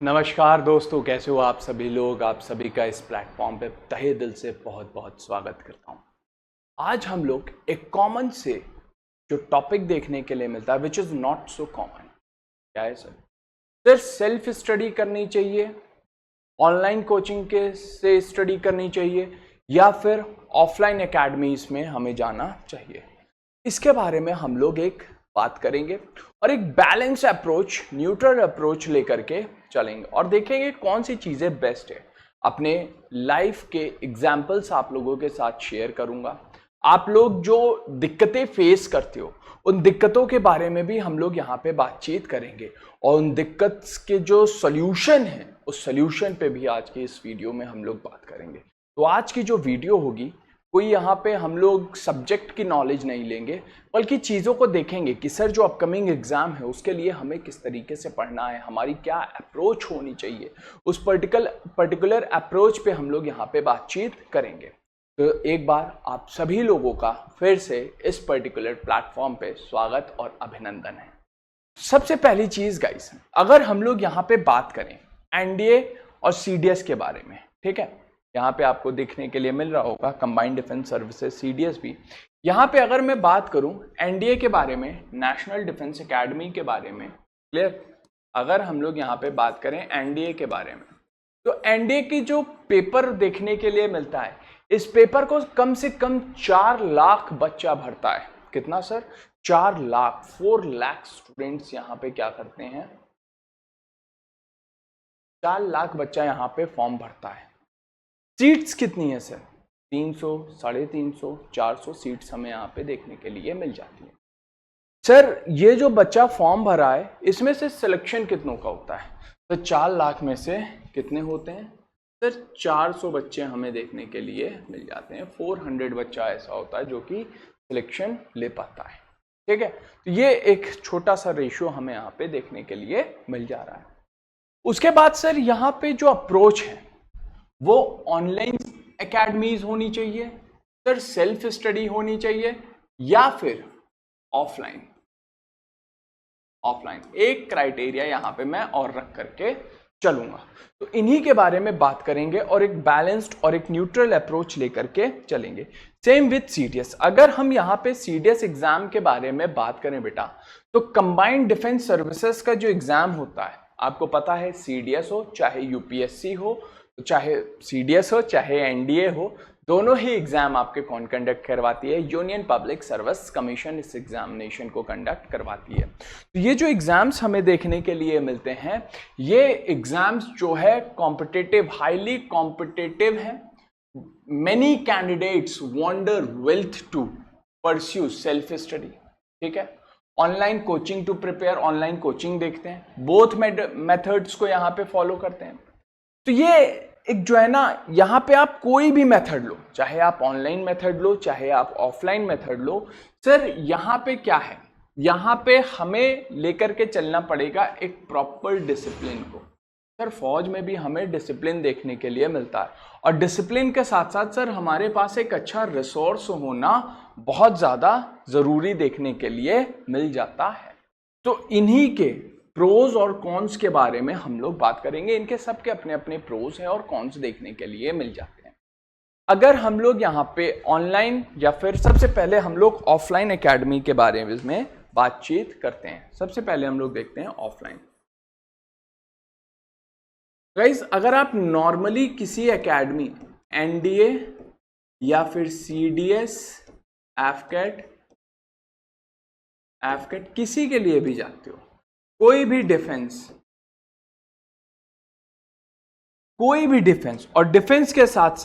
नमस्कार दोस्तों, कैसे हो आप सभी लोग। आप सभी का इस प्लेटफॉर्म पे तहे दिल से बहुत बहुत स्वागत करता हूं। आज हम लोग एक कॉमन से जो टॉपिक देखने के लिए मिलता है which is not so common. क्या है सर? सर सेल्फ स्टडी करनी चाहिए, ऑनलाइन कोचिंग के से स्टडी करनी चाहिए या फिर ऑफलाइन एकेडमीज में हमें जाना चाहिए। इसके बारे में हम लोग एक बात करेंगे और एक बैलेंस अप्रोच, न्यूट्रल अप्रोच लेकर के चलेंगे और देखेंगे कौन सी चीजें बेस्ट है। अपने लाइफ के एग्जाम्पल्स आप लोगों के साथ शेयर करूंगा। आप लोग जो दिक्कतें फेस करते हो उन दिक्कतों के बारे में भी हम लोग यहाँ पे बातचीत करेंगे और उन दिक्कत के जो सोल्यूशन है उस सोल्यूशन पे भी आज के इस वीडियो में हम लोग बात करेंगे। तो आज की जो वीडियो होगी कोई यहाँ पे हम लोग सब्जेक्ट की नॉलेज नहीं लेंगे, बल्कि चीज़ों को देखेंगे कि सर जो अपकमिंग एग्जाम है उसके लिए हमें किस तरीके से पढ़ना है, हमारी क्या अप्रोच होनी चाहिए, उस पर्टिकुलर अप्रोच पे हम लोग यहाँ पे बातचीत करेंगे। तो एक बार आप सभी लोगों का फिर से इस पर्टिकुलर प्लेटफॉर्म पे स्वागत और अभिनंदन है। सबसे पहली चीज गाइस, अगर हम लोग यहाँ पे बात करें एनडीए और सीडीएस के बारे में, ठीक है, यहाँ पे आपको देखने के लिए मिल रहा होगा कंबाइंड डिफेंस सर्विसेज सीडीएस भी। यहाँ पे अगर मैं बात करूं एनडीए के बारे में, नेशनल डिफेंस एकेडमी के बारे में, क्लियर, अगर हम लोग यहाँ पे बात करें एनडीए के बारे में, तो एनडीए की जो पेपर देखने के लिए मिलता है, इस पेपर को कम से कम 4 लाख बच्चा भरता है। कितना सर? 4 लाख, 4 लाख स्टूडेंट्स यहाँ पे क्या करते हैं, 4 लाख बच्चा यहाँ पे फॉर्म भरता है। सीट्स कितनी है सर? 300, 350, 400 सीट्स हमें यहाँ पे देखने के लिए मिल जाती है। सर ये जो बच्चा फॉर्म भरा है इसमें से सिलेक्शन कितनों का होता है? तो 4 लाख में से कितने होते हैं सर? 400 बच्चे हमें देखने के लिए मिल जाते हैं। 400 बच्चा ऐसा होता है जो कि सिलेक्शन ले पाता है, ठीक है। तो ये एक छोटा सा रेशियो हमें यहाँ पे देखने के लिए मिल जा रहा है। उसके बाद सर यहाँ पे जो अप्रोच है वो ऑनलाइन एकेडमीज होनी चाहिए सर, सेल्फ स्टडी होनी चाहिए या फिर ऑफलाइन। एक क्राइटेरिया यहां पे मैं और रख करके चलूंगा। तो इन्हीं के बारे में बात करेंगे और एक बैलेंस्ड और एक न्यूट्रल अप्रोच लेकर के चलेंगे। Same with CDS. अगर हम यहाँ पे सीडीएस एग्जाम के बारे में बात करें बेटा, तो कंबाइंड डिफेंस सर्विसेज का जो एग्जाम होता है, आपको पता है सीडीएस हो चाहे यूपीएससी हो, चाहे सीडीएस हो चाहे एनडीए हो, दोनों ही एग्जाम आपके कौन कंडक्ट करवाती है? यूनियन पब्लिक सर्विस कमीशन इस एग्जामिनेशन को कंडक्ट करवाती है। तो ये जो एग्जाम्स हमें देखने के लिए मिलते हैं, ये एग्जाम्स जो है कॉम्पिटिटिव, हाईली कॉम्पिटिटिव है। मेनी कैंडिडेट्स वॉन्डर विल्थ टू परस्यू सेल्फ स्टडी, ठीक है। Online coaching to prepare, online coaching देखते हैं, बोथ मेथड्स को यहाँ पे फॉलो करते हैं। तो ये एक जो है ना, यहाँ पे आप कोई भी मेथड लो, चाहे आप ऑनलाइन मेथड लो चाहे आप ऑफलाइन मेथड लो, सर यहाँ पे क्या है, यहाँ पे हमें लेकर के चलना पड़ेगा एक प्रॉपर डिसिप्लिन को। सर फौज में भी हमें डिसिप्लिन देखने के लिए मिलता है और डिसिप्लिन के साथ साथ सर हमारे पास एक अच्छा रिसोर्स होना बहुत ज़्यादा ज़रूरी देखने के लिए मिल जाता है। तो इन्हीं के प्रोज और कॉन्स के बारे में हम लोग बात करेंगे। इनके सबके अपने अपने प्रोज हैं और कॉन्स देखने के लिए मिल जाते हैं। अगर हम लोग यहाँ पे ऑनलाइन या फिर सबसे पहले हम लोग ऑफलाइन एकेडमी के बारे में बातचीत करते हैं। सबसे पहले हम लोग देखते हैं ऑफलाइन। गाइस, अगर आप नॉर्मली किसी एकेडमी, एनडीए या फिर सीडीएस, एफकेट किसी के लिए भी जाते हो, कोई भी डिफेंस और डिफेंस के साथ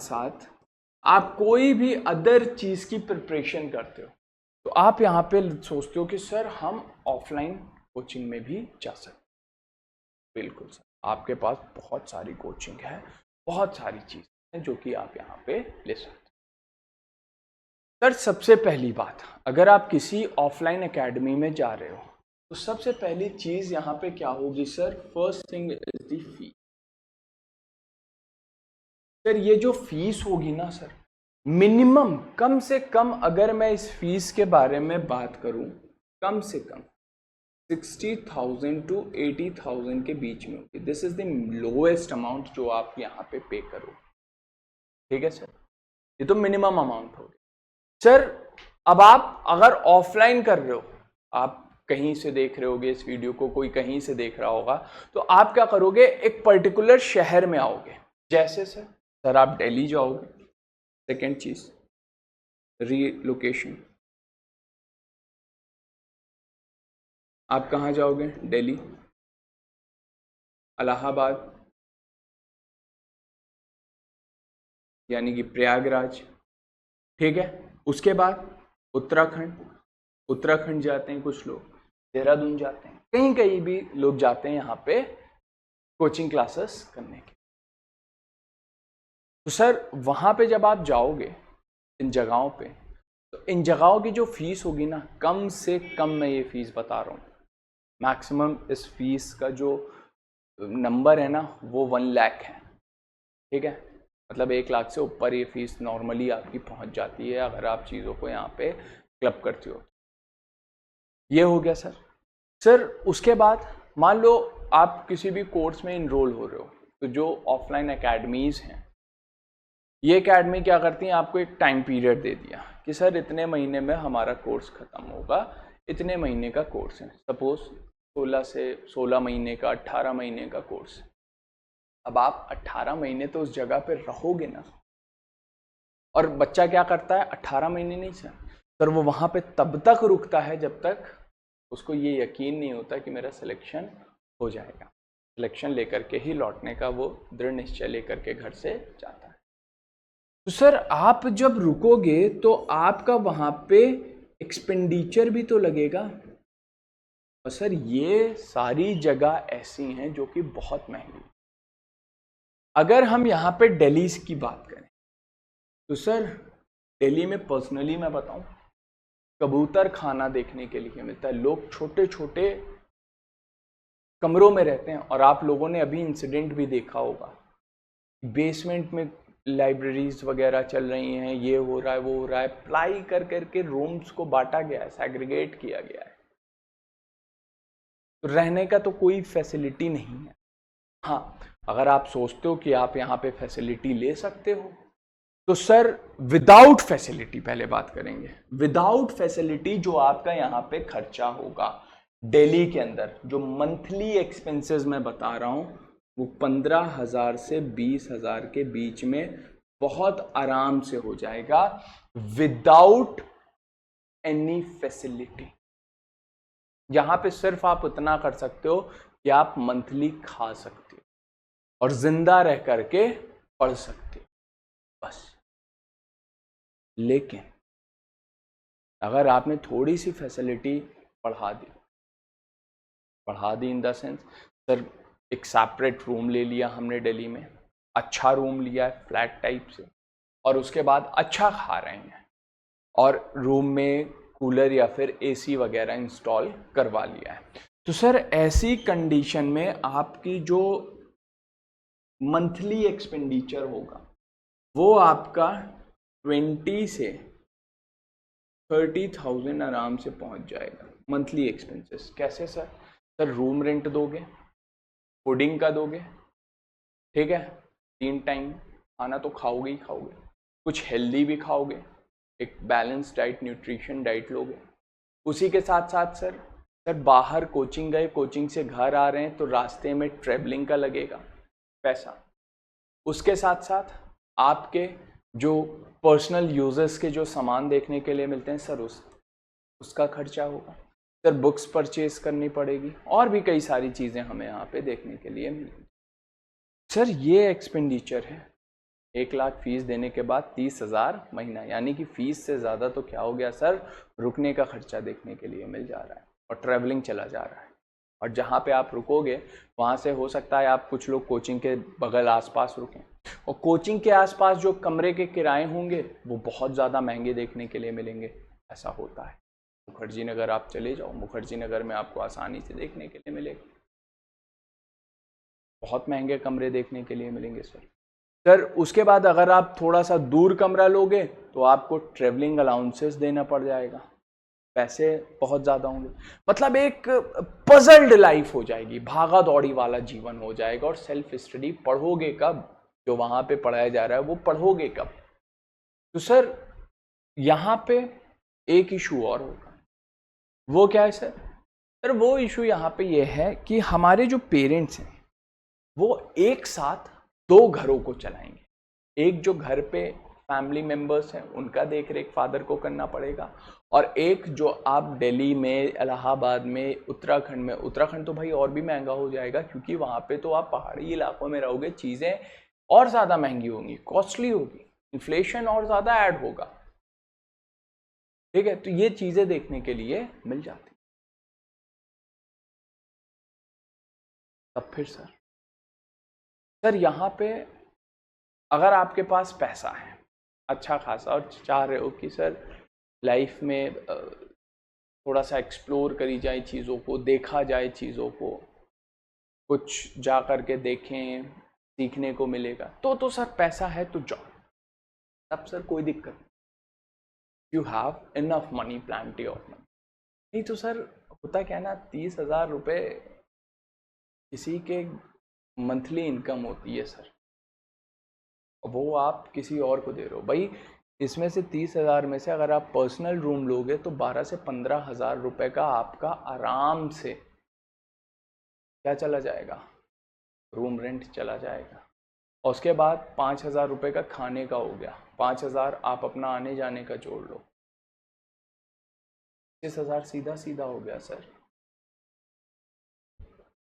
साथ आप कोई भी अदर चीज की प्रिपरेशन करते हो, तो आप यहां पे सोचते हो कि सर हम ऑफलाइन कोचिंग में भी जा सकते। बिल्कुल सर, आपके पास बहुत सारी कोचिंग है, बहुत सारी चीजें हैं जो कि आप यहाँ पे ले सकते हो। सर सबसे पहली बात, अगर आप किसी ऑफलाइन एकेडमी में जा रहे हो तो सबसे पहली चीज यहाँ पे क्या होगी sir? First thing is the fee. Sir ये जो फीस होगी ना सर, मिनिमम कम से कम अगर मैं इस फीस के बारे में बात करूं, कम से कम 60,000 to 80,000 के बीच में होगी। This is the lowest amount जो आप यहाँ पे करो। ठीक है सर, ये तो मिनिमम अमाउंट होगी। सर अब आप अगर ऑफलाइन कर रहे हो, आप कहीं से देख रहे होगे इस वीडियो को, कोई कहीं से देख रहा होगा, तो आप क्या करोगे, एक पर्टिकुलर शहर में आओगे। जैसे सर आप दिल्ली जाओगे, सेकेंड चीज रीलोकेशन, आप कहाँ जाओगे, दिल्ली, इलाहाबाद यानी कि प्रयागराज। ठीक है, उसके बाद उत्तराखंड जाते हैं कुछ लोग, देहरादून जाते हैं, कहीं कहीं भी लोग जाते हैं यहाँ पे कोचिंग क्लासेस करने के। तो सर वहाँ पे जब आप जाओगे इन जगहों पे, तो इन जगहों की जो फीस होगी ना, कम से कम मैं ये फीस बता रहा हूँ, मैक्सिमम इस फीस का जो नंबर है ना वो 1 लाख है। ठीक है, मतलब 1 लाख से ऊपर ये फीस नॉर्मली आपकी पहुंच जाती है अगर आप चीज़ों को यहाँ पे क्लब करते हो। ये हो गया सर उसके बाद मान लो आप किसी भी कोर्स में इनरोल हो रहे हो, तो जो ऑफलाइन एकेडमीज़ हैं, ये एकेडमी क्या करती हैं, आपको एक टाइम पीरियड दे दिया कि सर इतने महीने में हमारा कोर्स ख़त्म होगा, इतने महीने का कोर्स है। सपोज 16 महीने का, 18 महीने का कोर्स। अब आप 18 महीने तो उस जगह पे रहोगे ना, और बच्चा क्या करता है 18 महीने नहीं सर वो वहाँ पे तब तक रुकता है जब तक उसको ये यकीन नहीं होता कि मेरा सिलेक्शन हो जाएगा। सिलेक्शन लेकर के ही लौटने का वो दृढ़ निश्चय लेकर के घर से जाता है। तो सर आप जब रुकोगे तो आपका वहाँ पे एक्सपेंडिचर भी तो लगेगा। और सर ये सारी जगह ऐसी हैं जो कि बहुत महंगी। अगर हम यहाँ पे दिल्ली की बात करें तो सर दिल्ली में पर्सनली मैं बताऊं, कबूतर खाना देखने के लिए मिलता है। लोग छोटे छोटे कमरों में रहते हैं, और आप लोगों ने अभी इंसिडेंट भी देखा होगा, बेसमेंट में लाइब्रेरीज वगैरह चल रही हैं, ये हो रहा है वो हो रहा है, प्लाई कर करके रूम्स को बांटा गया है, सेग्रीगेट किया गया है। तो रहने का तो कोई फैसिलिटी नहीं है। हाँ, अगर आप सोचते हो कि आप यहाँ पे फैसिलिटी ले सकते हो, तो सर विदाउट फैसिलिटी पहले बात करेंगे। विदाउट फैसिलिटी जो आपका यहाँ पे खर्चा होगा दिल्ली के अंदर, जो मंथली एक्सपेंसेस मैं बता रहा हूँ, वो 15,000 से 20,000 के बीच में बहुत आराम से हो जाएगा, विदाउट एनी फैसिलिटी। यहां पे सिर्फ आप उतना कर सकते हो कि आप मंथली खा सकते हो और जिंदा रह करके पढ़ सकते हो, बस। लेकिन अगर आपने थोड़ी सी फैसिलिटी बढ़ा दी इन द सेंस, सर एक सेपरेट रूम ले लिया हमने दिल्ली में, अच्छा रूम लिया है फ्लैट टाइप से, और उसके बाद अच्छा खा रहे हैं, और रूम में कूलर या फिर एसी वगैरह इंस्टॉल करवा लिया है, तो सर ऐसी कंडीशन में आपकी जो मंथली एक्सपेंडिचर होगा वो आपका 20 से 30,000 आराम से पहुंच जाएगा मंथली एक्सपेंसेस। कैसे सर रूम रेंट दोगे, फूडिंग का दोगे, ठीक है, 3 टाइम खाना तो खाओगे ही खाओगे, कुछ हेल्दी भी खाओगे, एक बैलेंस डाइट, न्यूट्रिशन डाइट लोगे। उसी के साथ साथ सर बाहर कोचिंग गए, कोचिंग से घर आ रहे हैं तो रास्ते में ट्रेवलिंग का लगेगा पैसा। उसके साथ साथ आपके जो पर्सनल यूजर्स के जो सामान देखने के लिए मिलते हैं सर, उसका खर्चा होगा। सर बुक्स परचेज करनी पड़ेगी, और भी कई सारी चीज़ें हमें यहाँ पे देखने के लिए मिलेंगी। सर ये एक्सपेंडिचर है 1 लाख फीस देने के बाद 30,000 महीना, यानी कि फीस से ज़्यादा तो क्या हो गया सर, रुकने का खर्चा देखने के लिए मिल जा रहा है और ट्रैवलिंग चला जा रहा है। और जहाँ पे आप रुकोगे वहाँ से हो सकता है आप कुछ लोग कोचिंग के बगल आसपास रुकें, और कोचिंग के आसपास जो कमरे के किराए होंगे वो बहुत ज़्यादा महंगे देखने के लिए मिलेंगे। ऐसा होता है। मुखर्जी नगर आप चले जाओ, मुखर्जी नगर में आपको आसानी से देखने के लिए मिलेगा, बहुत महंगे कमरे देखने के लिए मिलेंगे सर। सर उसके बाद अगर आप थोड़ा सा दूर कमरा लोगे तो आपको ट्रेवलिंग अलाउंसेस देना पड़ जाएगा, पैसे बहुत ज़्यादा होंगे। मतलब एक पजल्ड लाइफ हो जाएगी, भागा दौड़ी वाला जीवन हो जाएगा। और सेल्फ स्टडी पढ़ोगे कब? जो वहाँ पे पढ़ाया जा रहा है वो पढ़ोगे कब? तो सर यहाँ पे एक इशू और होगा, वो क्या है सर? सर वो इशू यहाँ पे ये है कि हमारे जो पेरेंट्स हैं वो एक साथ दो घरों को चलाएंगे। एक जो घर पे फैमिली मेंबर्स हैं उनका देख रेख फादर को करना पड़ेगा, और एक जो आप दिल्ली में, इलाहाबाद में, उत्तराखंड में, उत्तराखंड तो भाई और भी महंगा हो जाएगा क्योंकि वहाँ पे तो आप पहाड़ी इलाकों में रहोगे, चीज़ें और ज़्यादा महंगी होंगी, कॉस्टली होगी, इन्फ्लेशन और ज़्यादा ऐड होगा। ठीक है, तो ये चीज़ें देखने के लिए मिल जाती। तब फिर सर यहाँ पे अगर आपके पास पैसा है अच्छा खासा और चाह रहे हो कि सर लाइफ में थोड़ा सा एक्सप्लोर करी जाए चीज़ों को, देखा जाए चीज़ों को, कुछ जा कर के देखें, सीखने को मिलेगा, तो सर पैसा है तो जाओ, तब सर कोई दिक्कत नहीं। You have enough money, Plantae of money. नहीं तो सर होता क्या है ना, 30,000 रुपये किसी के मंथली इनकम होती है सर, वो आप किसी और को दे रहे हो। भाई इसमें से 30,000 में से अगर आप पर्सनल रूम लोगे तो 12 से 15,000 रुपये का आपका आराम से क्या चला जाएगा, रूम रेंट चला जाएगा। और उसके बाद 5,000 रुपये का खाने का हो गया, 5,000 आप अपना आने जाने का जोड़ लो, 25,000 सीधा सीधा हो गया सर।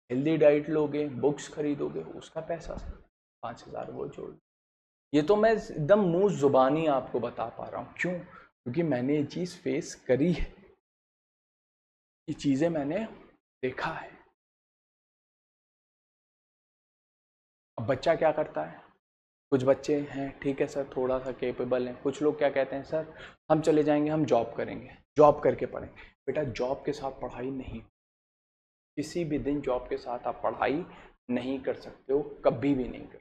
हेल्दी डाइट लोगे, बुक्स खरीदोगे, उसका पैसा 5,000 वो जोड़ लो। ये तो मैं एकदम मुंह जुबानी आपको बता पा रहा हूँ, क्यों? क्योंकि मैंने ये चीज़ फेस करी है, ये चीज़ें मैंने देखा है। अब बच्चा क्या करता है, कुछ बच्चे हैं ठीक है सर थोड़ा सा केपेबल हैं, कुछ लोग क्या कहते हैं सर हम चले जाएंगे, हम जॉब करेंगे, जॉब करके पढ़ेंगे। बेटा जॉब के साथ पढ़ाई नहीं, किसी भी दिन जॉब के साथ आप पढ़ाई नहीं कर सकते हो, कभी भी नहीं कर।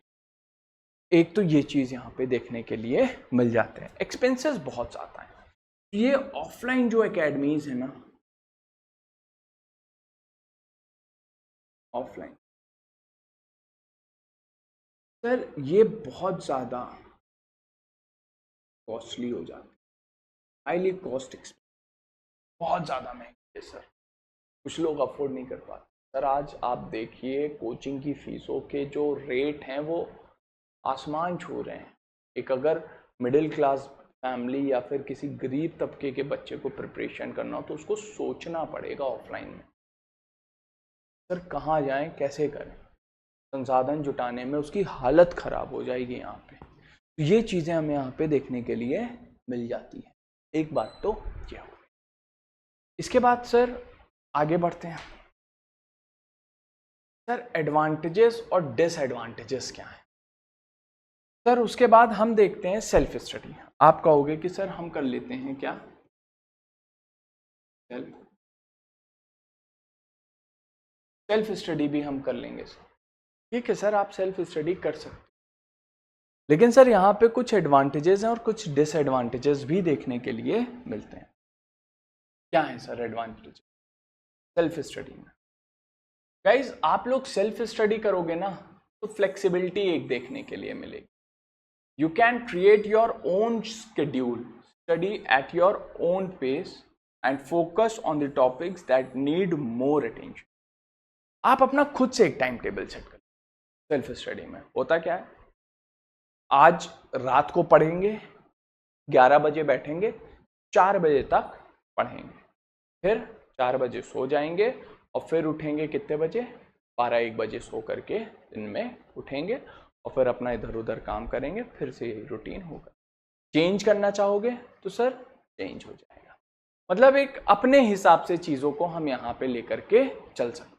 एक तो ये चीज़ यहाँ पे देखने के लिए मिल जाते हैं। एक्सपेंसेस बहुत ज़्यादा है। ये ऑफलाइन जो एकेडमीज है ना, ऑफलाइन सर ये बहुत ज़्यादा कॉस्टली हो जाती है, हाईली कॉस्ट एक्सपेंस, बहुत ज़्यादा महंगी है सर, कुछ लोग अफोर्ड नहीं कर पाते। सर आज आप देखिए कोचिंग की फीसों के जो रेट हैं वो आसमान छू रहे हैं। एक अगर मिडिल क्लास फैमिली या फिर किसी गरीब तबके के बच्चे को प्रिपरेशन करना हो तो उसको सोचना पड़ेगा ऑफलाइन में, सर कहाँ जाएं, कैसे करें, संसाधन जुटाने में उसकी हालत ख़राब हो जाएगी यहाँ पे। तो ये चीज़ें हमें यहाँ पे देखने के लिए मिल जाती है। एक बात तो ये हो, इसके बाद सर आगे बढ़ते हैं। सर एडवांटेजेस और डिसएडवांटेजेस क्या हैं? सर उसके बाद हम देखते हैं सेल्फ स्टडी। आप कहोगे कि सर हम कर लेते हैं क्या, सेल्फ स्टडी भी हम कर लेंगे सर। ठीक है सर आप सेल्फ स्टडी कर सकते हैं, लेकिन सर यहाँ पे कुछ एडवांटेजेस हैं और कुछ डिसएडवांटेजेस भी देखने के लिए मिलते हैं। क्या है सर एडवांटेज सेल्फ स्टडी में? गाइज आप लोग सेल्फ स्टडी करोगे ना तो फ्लेक्सिबिलिटी एक देखने के लिए मिलेगी। You can create your own schedule, study at your own pace and focus on the topics that need more attention. आप अपना खुद से एक टाइम टेबल सेट कर। सेल्फ स्टडी में होता क्या है, आज रात को पढ़ेंगे, 11 बजे बैठेंगे, 4 बजे तक पढ़ेंगे, फिर 4 बजे सो जाएंगे और फिर उठेंगे कितने बजे, 12-1 बजे सो करके दिन में उठेंगे और फिर अपना इधर उधर काम करेंगे, फिर से यही रूटीन होगा। चेंज करना चाहोगे तो सर चेंज हो जाएगा। मतलब एक अपने हिसाब से चीज़ों को हम यहाँ पे लेकर के चल सकते हैं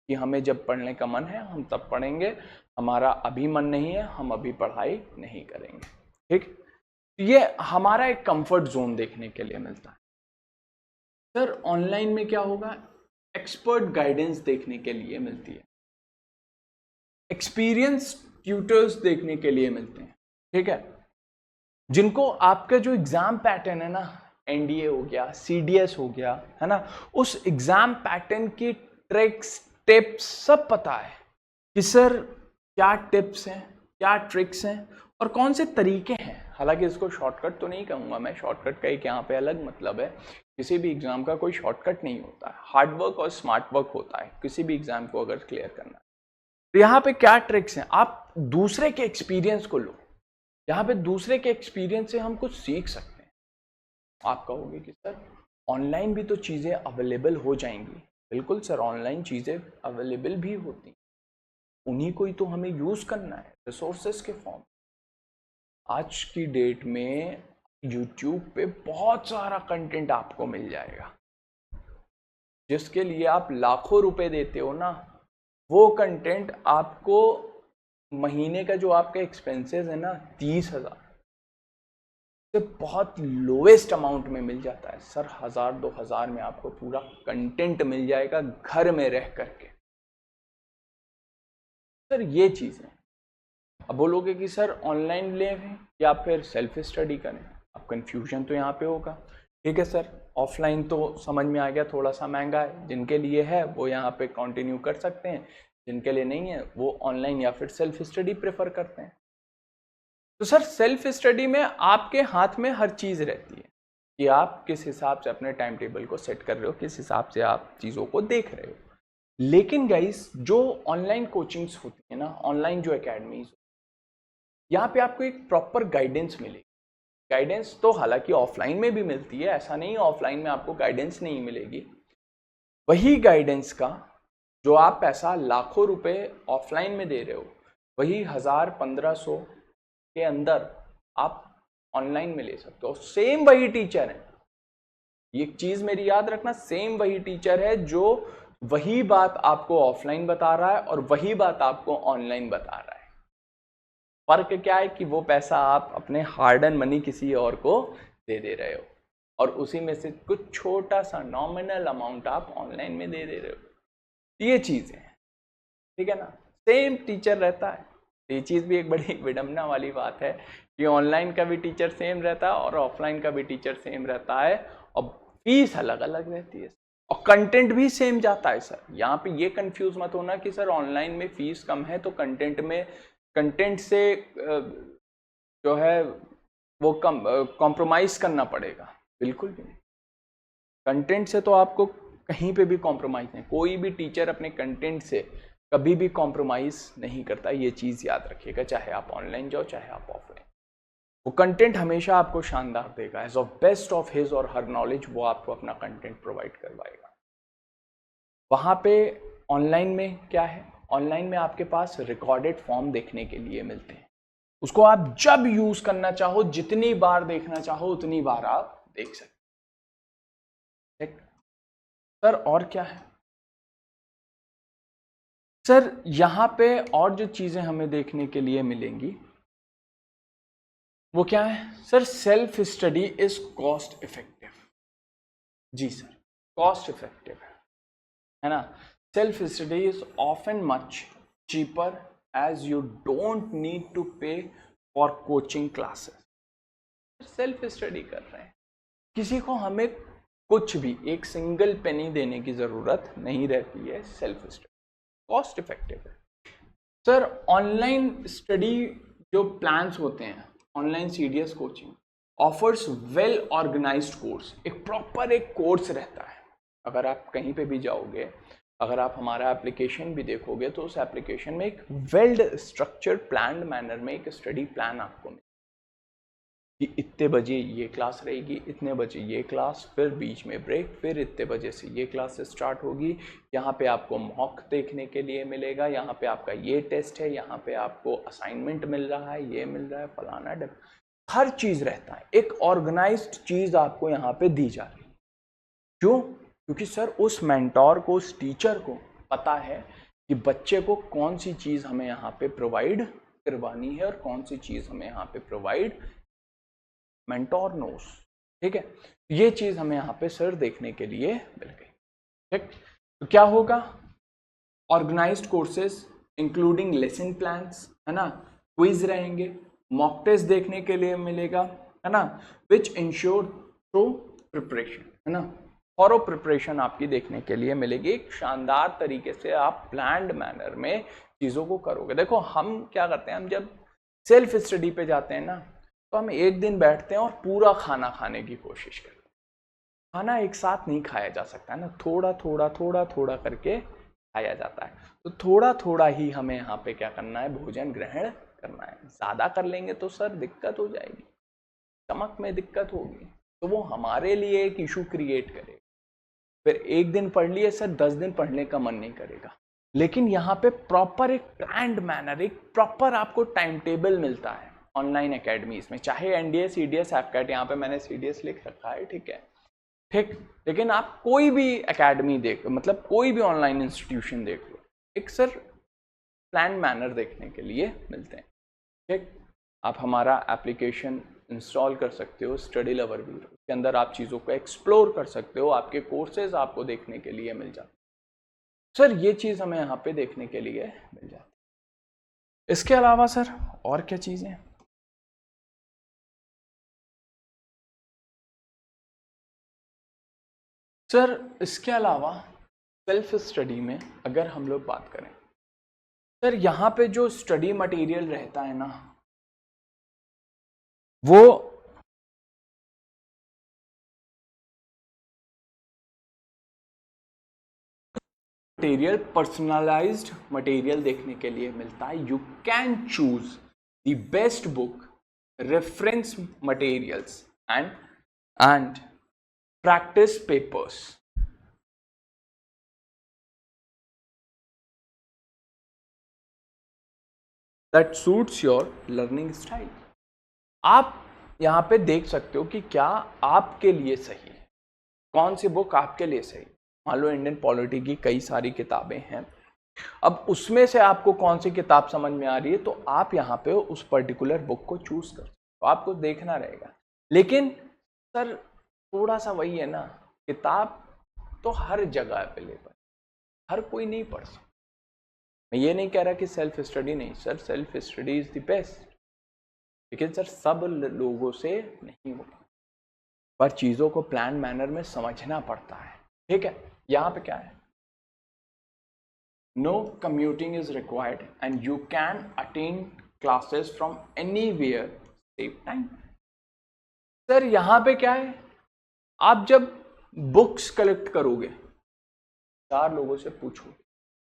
कि हमें जब पढ़ने का मन है हम तब पढ़ेंगे, हमारा अभी मन नहीं है हम अभी पढ़ाई नहीं करेंगे। ठीक, ये हमारा एक कंफर्ट जोन देखने के लिए मिलता है। सर ऑनलाइन में क्या होगा, एक्सपर्ट गाइडेंस देखने के लिए मिलती है, एक्सपीरियंस ट्यूटर्स देखने के लिए मिलते हैं, ठीक है, जिनको आपका जो एग्जाम पैटर्न है ना, एनडीए हो गया, सीडीएस हो गया, है ना, उस एग्जाम पैटर्न की ट्रिक्स टिप्स सब पता है कि सर क्या टिप्स हैं, क्या ट्रिक्स हैं और कौन से तरीके हैं। हालांकि इसको शॉर्टकट तो नहीं कहूँगा मैं, शॉर्टकट का एक यहाँ पे अलग मतलब है। किसी भी एग्जाम का कोई शॉर्टकट नहीं होता है, हार्ड वर्क और स्मार्ट वर्क होता है किसी भी एग्जाम को अगर क्लियर करना है। तो यहाँ पे क्या ट्रिक्स हैं, आप दूसरे के एक्सपीरियंस को लो, यहाँ पे दूसरे के एक्सपीरियंस से हम कुछ सीख सकते हैं। आप कहोगे कि सर ऑनलाइन भी तो चीज़ें अवेलेबल हो जाएंगी। बिल्कुल सर, ऑनलाइन चीज़ें अवेलेबल भी होती, उन्हीं को ही तो हमें यूज़ करना है रिसोर्सेस के फॉर्म। आज की डेट में YouTube पे बहुत सारा कंटेंट आपको मिल जाएगा, जिसके लिए आप लाखों रुपए देते हो ना, वो कंटेंट आपको महीने का जो आपका एक्सपेंसेस है ना 30,000 से बहुत लोएस्ट अमाउंट में मिल जाता है। सर 1,000-2,000 में आपको पूरा कंटेंट मिल जाएगा घर में रह करके। सर ये चीज़ है। अब बोलोगे कि सर ऑनलाइन लें या फिर सेल्फ स्टडी करें, अब कंफ्यूजन तो यहाँ पे होगा। ठीक है सर, ऑफलाइन तो समझ में आ गया, थोड़ा सा महंगा है, जिनके लिए है वो यहाँ पे कंटिन्यू कर सकते हैं, जिनके लिए नहीं है वो ऑनलाइन या फिर सेल्फ स्टडी प्रेफर करते हैं। तो सर सेल्फ स्टडी में आपके हाथ में हर चीज़ रहती है कि आप किस हिसाब से अपने टाइम टेबल को सेट कर रहे हो, किस हिसाब से आप चीज़ों को देख रहे हो। लेकिन गाइस जो ऑनलाइन कोचिंग्स होती है ना, ऑनलाइन जो एकेडमीज, यहाँ पे आपको एक प्रॉपर गाइडेंस मिलेगी। गाइडेंस तो हालांकि ऑफलाइन में भी मिलती है, ऐसा नहीं है ऑफलाइन में आपको गाइडेंस नहीं मिलेगी। वही गाइडेंस का जो आप पैसा लाखों रुपए ऑफलाइन में दे रहे हो, वही 1,000-1,500 के अंदर आप ऑनलाइन में ले सकते हो। सेम वही टीचर है, ये चीज मेरी याद रखना, सेम वही टीचर है जो वही बात आपको ऑफलाइन बता रहा है और वही बात आपको ऑनलाइन बता रहा है। फर्क क्या है कि वो पैसा आप अपने हार्ड एंड मनी किसी और को दे रहे हो और उसी में से कुछ छोटा सा नॉमिनल अमाउंट आप ऑनलाइन में दे रहे हो। ये चीज है, ठीक है ना, सेम टीचर रहता है। ये चीज भी एक बड़ी विडंबना वाली बात है कि ऑनलाइन का भी टीचर सेम रहता है और ऑफलाइन का भी टीचर सेम रहता है और फीस अलग अलग रहती है और कंटेंट भी सेम जाता है। सर यहाँ पे ये कंफ्यूज मत होना कि सर ऑनलाइन में फीस कम है तो कंटेंट से जो है वो कम कॉम्प्रोमाइज करना पड़ेगा। बिल्कुल भी नहीं, कंटेंट से तो आपको कहीं पे भी कॉम्प्रोमाइज नहीं, कोई भी टीचर अपने कंटेंट से कभी भी कॉम्प्रोमाइज नहीं करता। ये चीज याद रखिएगा, चाहे आप ऑनलाइन जाओ चाहे आप ऑफलाइन, वो कंटेंट हमेशा आपको शानदार देगा। Age of best of his और हर नॉलेज वो आपको अपना कंटेंट प्रोवाइड करवाएगा। वहां पे ऑनलाइन में क्या है, ऑनलाइन में आपके पास रिकॉर्डेड फॉर्म देखने के लिए मिलते हैं, उसको आप जब यूज करना चाहो, जितनी बार देखना चाहो उतनी बार आप देख सकते। ठीक सर, और क्या है सर, यहां पे और जो चीजें हमें देखने के लिए मिलेंगी वो क्या है sir, self study is cost effective. जी सर, कॉस्ट इफेक्टिव है ना। Self study is often much cheaper as you don't need to pay for coaching classes। Self study कर रहे हैं, किसी को हमें कुछ भी एक सिंगल पेनी देने की जरूरत नहीं रहती है। सेल्फ स्टडी कॉस्ट इफेक्टिव है। सर ऑनलाइन स्टडी जो प्लान्स होते हैं, online CDS coaching offers well organized course, एक प्रॉपर एक कोर्स रहता है। अगर आप कहीं पे भी जाओगे, अगर आप हमारा एप्लीकेशन भी देखोगे तो उस एप्लीकेशन में एक वेल स्ट्रक्चर्ड प्लान्ड मैनर में एक स्टडी प्लान आपको मिलेगा कि इतने बजे ये क्लास रहेगी, इतने बजे ये क्लास, फिर बीच में ब्रेक, फिर इतने बजे से ये क्लास स्टार्ट होगी, यहाँ पे आपको मॉक देखने के लिए मिलेगा, यहाँ पे आपका ये टेस्ट है, यहाँ पे आपको असाइनमेंट मिल रहा है, ये मिल रहा है, फलाना डब, हर चीज़ रहता है। एक ऑर्गेनाइज्ड चीज़ आपको यहाँ पे दी जा रही है। क्यों? क्योंकि सर उस मेंटोर को, उस टीचर को पता है कि बच्चे को कौन सी चीज़ हमें यहाँ पे प्रोवाइड करवानी है और कौन सी चीज़ हमें यहाँ पे प्रोवाइड, मेंटोर नोस। ठीक है, ये चीज़ हमें यहाँ पे सर देखने के लिए मिल गई। ठीक, तो क्या होगा, organized courses including lesson plans, है ना, क्विज रहेंगे, मॉक टेस्ट देखने के लिए मिलेगा, है ना, विच इंश्योर थ्रू प्रिपरेशन, है ना, थॉरो प्रिपरेशन आपकी देखने के लिए मिलेगी। एक शानदार तरीके से आप प्लान्ड मैनर में चीज़ों को करोगे। देखो हम क्या करते हैं, हम जब सेल्फ स्टडी पे जाते हैं ना, तो हम एक दिन बैठते हैं और पूरा खाना खाने की कोशिश करते हैं। खाना एक साथ नहीं खाया जा सकता है ना, थोड़ा थोड़ा थोड़ा थोड़ा करके खाया जाता है। तो थोड़ा थोड़ा ही हमें यहाँ पे क्या करना है, भोजन ग्रहण करना है। ज़्यादा कर लेंगे तो सर दिक्कत हो जाएगी, स्टमक में दिक्कत होगी, तो वो हमारे लिए एक इशू क्रिएट करेगा। फिर एक दिन पढ़ लिए सर, 10 दिन पढ़ने का मन नहीं करेगा। लेकिन यहाँ पे प्रॉपर एक प्लान्ड मैनर, एक प्रॉपर आपको टाइम टेबल मिलता है ऑनलाइन एकेडमीज में, चाहे एनडीए, सीडीएस, एफकैट, यहाँ पे मैंने सीडीएस लिख रखा है, ठीक है, ठीक। लेकिन आप कोई भी एकेडमी देख, मतलब कोई भी ऑनलाइन इंस्टीट्यूशन देख लो, एक सर प्लान मैनर देखने के लिए मिलते हैं, ठीक। आप हमारा एप्लीकेशन इंस्टॉल कर सकते हो, स्टडी लवर भी, उसके अंदर आप चीज़ों को एक्सप्लोर कर सकते हो, आपके कोर्सेज आपको देखने के लिए मिल जाते। सर ये चीज़ हमें यहाँ पे देखने के लिए मिल जाती। इसके अलावा सर और क्या चीज़ें? सर इसके अलावा सेल्फ स्टडी में अगर हम लोग बात करें, सर यहाँ पे जो स्टडी मटेरियल रहता है ना, वो मटेरियल पर्सनलाइज्ड मटेरियल देखने के लिए मिलता है। You can choose the best book, reference materials and practice papers that suits your learning style. आप यहाँ पे देख सकते हो कि क्या आपके लिए सही है, कौन सी बुक आपके लिए सही। मान लो इंडियन पॉलिटी की कई सारी किताबें हैं, अब उसमें से आपको कौन सी किताब समझ में आ रही है, तो आप यहाँ पे उस पर्टिकुलर बुक को चूज कर, तो आपको देखना रहेगा। लेकिन सर थोड़ा सा वही है ना, किताब तो हर जगह अवेलेबल, हर कोई नहीं पढ़ सकता। मैं ये नहीं कह रहा कि सेल्फ स्टडी नहीं, sir self study is the best, लेकिन सर सब लोगों से नहीं होगा, पर चीज़ों को प्लान मैनर में समझना पड़ता है, ठीक है। यहाँ पे क्या है, no commuting is required and you can attend classes from anywhere, save time. Sir यहाँ पे क्या है, आप जब बुक्स कलेक्ट करोगे, 4 लोगों से पूछोगे,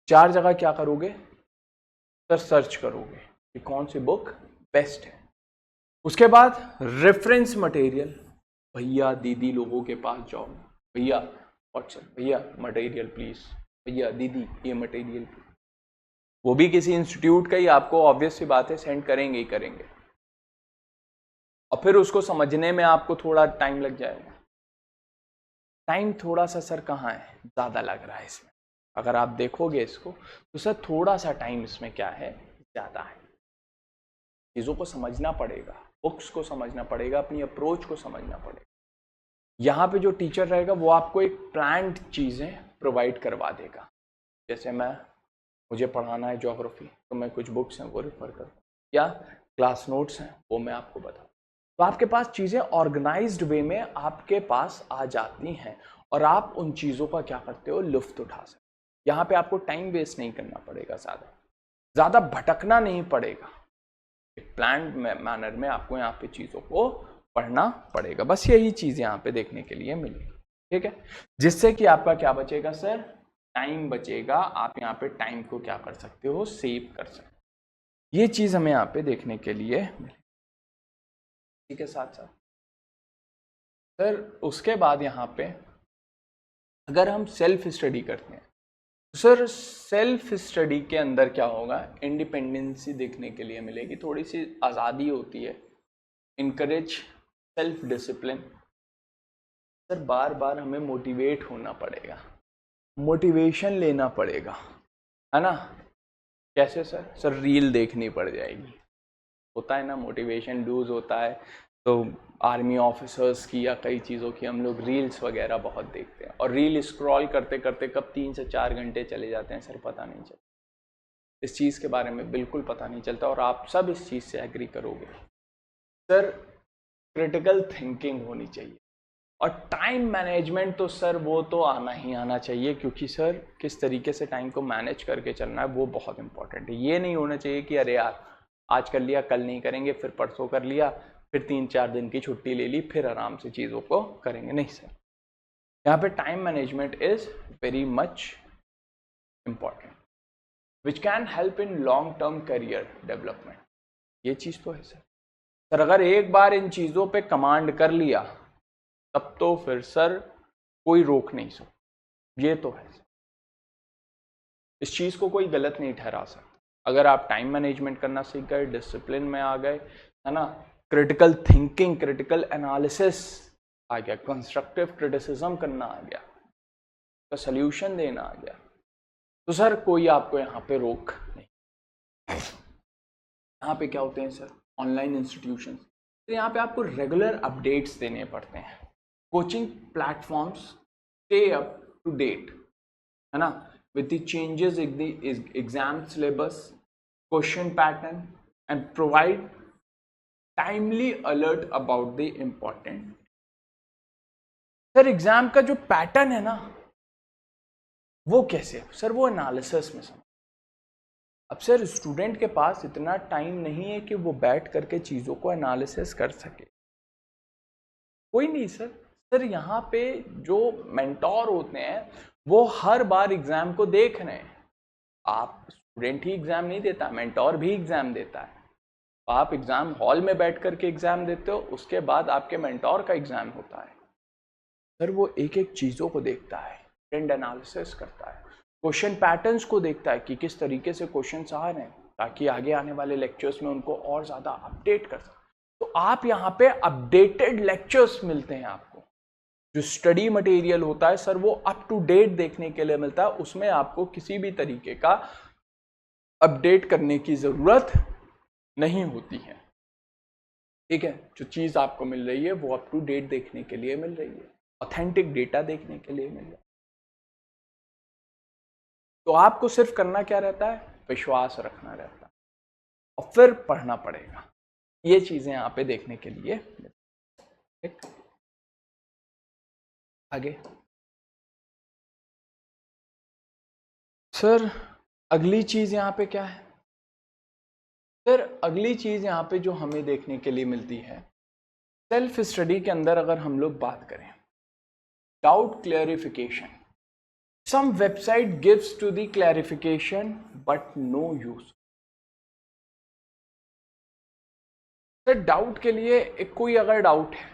4 जगह क्या करोगे सर, सर्च करोगे कि कौन सी बुक बेस्ट है। उसके बाद रेफरेंस मटेरियल, भैया दीदी लोगों के पास जाओ, भैया व्हाट्सएप, भैया मटेरियल प्लीज, भैया दीदी ये मटेरियल, वो भी किसी इंस्टीट्यूट का ही आपको ऑब्वियस सी बात है सेंड करेंगे ही करेंगे, और फिर उसको समझने में आपको थोड़ा टाइम लग जाएगा। टाइम थोड़ा सा सर कहाँ है, ज़्यादा लग रहा है इसमें। अगर आप देखोगे इसको तो सर थोड़ा सा टाइम इसमें क्या है, ज़्यादा है। चीज़ों को समझना पड़ेगा, बुक्स को समझना पड़ेगा, अपनी अप्रोच को समझना पड़ेगा। यहाँ पे जो टीचर रहेगा वो आपको एक प्लान्ड चीज़ें प्रोवाइड करवा देगा। जैसे मुझे पढ़ाना है ज्योग्राफी, तो मैं कुछ बुक्स हैं वो रेफर करूँ, या क्लास नोट्स हैं वो मैं आपको बताऊँ, तो आपके पास चीज़ें ऑर्गेनाइज्ड वे में आपके पास आ जाती हैं, और आप उन चीज़ों का क्या करते हो, लुफ्त उठा सकते। यहाँ पे आपको टाइम वेस्ट नहीं करना पड़ेगा, ज़्यादा भटकना नहीं पड़ेगा। एक प्लान्ड मैनर में आपको यहाँ पे चीज़ों को पढ़ना पड़ेगा। बस यही चीज़ यहाँ पे देखने के लिए मिलेगी, ठीक है, जिससे कि आपका क्या बचेगा सर, टाइम बचेगा। आप यहाँ पे टाइम को क्या कर सकते हो, सेव कर सकते हो। ये चीज़ हमें यहाँ पे देखने के लिए मिलेगी, ठीक है। साथ साथ सर उसके बाद यहाँ पे अगर हम सेल्फ स्टडी करते हैं, सर सेल्फ स्टडी के अंदर क्या होगा, इंडिपेंडेंसी देखने के लिए मिलेगी, थोड़ी सी आज़ादी होती है, इनकरेज सेल्फ डिसिप्लिन। सर बार बार हमें मोटिवेट होना पड़ेगा, मोटिवेशन लेना पड़ेगा, है ना। कैसे सर, सर रील देखनी पड़ जाएगी, होता है ना, मोटिवेशन लूज होता है, तो आर्मी ऑफिसर्स की या कई चीज़ों की हम लोग रील्स वगैरह बहुत देखते हैं, और रील स्क्रॉल करते करते कब 3 से 4 घंटे चले जाते हैं सर पता नहीं चलता। इस चीज़ के बारे में बिल्कुल पता नहीं चलता और आप सब इस चीज़ से एग्री करोगे। सर क्रिटिकल थिंकिंग होनी चाहिए और टाइम मैनेजमेंट तो सर वो तो आना ही आना चाहिए, क्योंकि सर किस तरीके से टाइम को मैनेज करके चलना है वो बहुत इंपॉर्टेंट है। ये नहीं होना चाहिए कि अरे यार आज कर लिया कल नहीं करेंगे, फिर परसों कर लिया, फिर 3-4 दिन की छुट्टी ले ली, फिर आराम से चीज़ों को करेंगे। नहीं सर, यहाँ पे time management is very much important which can help in long term career development. ये चीज़ तो है सर। सर अगर एक बार इन चीज़ों पे कमांड कर लिया तब तो फिर सर कोई रोक नहीं सकता। ये तो है, इस चीज़ को कोई गलत नहीं ठहरा सकता। अगर आप टाइम मैनेजमेंट करना सीख गए, डिसिप्लिन में आ गए, है ना, क्रिटिकल थिंकिंग, क्रिटिकल एनालिसिस आ गया, कंस्ट्रक्टिव क्रिटिसिज्म करना आ गया, तो सल्यूशन देना आ गया, तो सर कोई आपको यहाँ पे रोक नहीं। यहाँ पे क्या होते हैं सर, ऑनलाइन इंस्टीट्यूशन, तो यहाँ पे आपको रेगुलर अपडेट्स देने पड़ते हैं। Coaching platforms stay up to date, है ना, with the changes in the exam syllabus, question pattern, and provide timely alert about the important। Sir exam का जो पैटर्न है ना वो कैसे है सर, वो एनालिसिस में समझ। अब सर स्टूडेंट के पास इतना टाइम नहीं है कि वो बैठ करके चीज़ों को एनालिसिस कर सके, कोई नहीं सर। सर यहाँ पे जो मेंटोर होते हैं वो हर बार एग्जाम को देख रहे हैं। आप स्टूडेंट ही एग्जाम नहीं देता, मेंटोर भी एग्जाम देता है। आप एग्जाम हॉल में बैठ करके एग्जाम देते हो, उसके बाद आपके मेंटोर का एग्जाम होता है। सर वो एक एक चीज़ों को देखता है, ट्रेंड एनालिसिस करता है, क्वेश्चन पैटर्न्स को देखता है कि किस तरीके से क्वेश्चंस आ रहे हैं, ताकि आगे आने वाले लेक्चर्स में उनको और ज़्यादा अपडेट कर सकें। तो आप यहाँ पे अपडेटेड लेक्चर्स मिलते हैं आपको। जो स्टडी मटेरियल होता है सर वो अप टू डेट देखने के लिए मिलता है, उसमें आपको किसी भी तरीके का अपडेट करने की ज़रूरत नहीं होती है। ठीक है, जो चीज़ आपको मिल रही है वो अप टू डेट देखने के लिए मिल रही है, ऑथेंटिक डेटा देखने के लिए मिल रहा है। तो आपको सिर्फ करना क्या रहता है, विश्वास रखना रहता है और फिर पढ़ना पड़ेगा। ये चीज़ें यहाँ पे देखने के लिए। ठीक, आगे सर अगली चीज़ यहाँ पे क्या है, सर अगली चीज़ यहाँ पे जो हमें देखने के लिए मिलती है, सेल्फ स्टडी के अंदर अगर हम लोग बात करें, doubt clarification. Some website gives to the clarification but no use. Sir doubt के लिए एक कोई अगर डाउट है,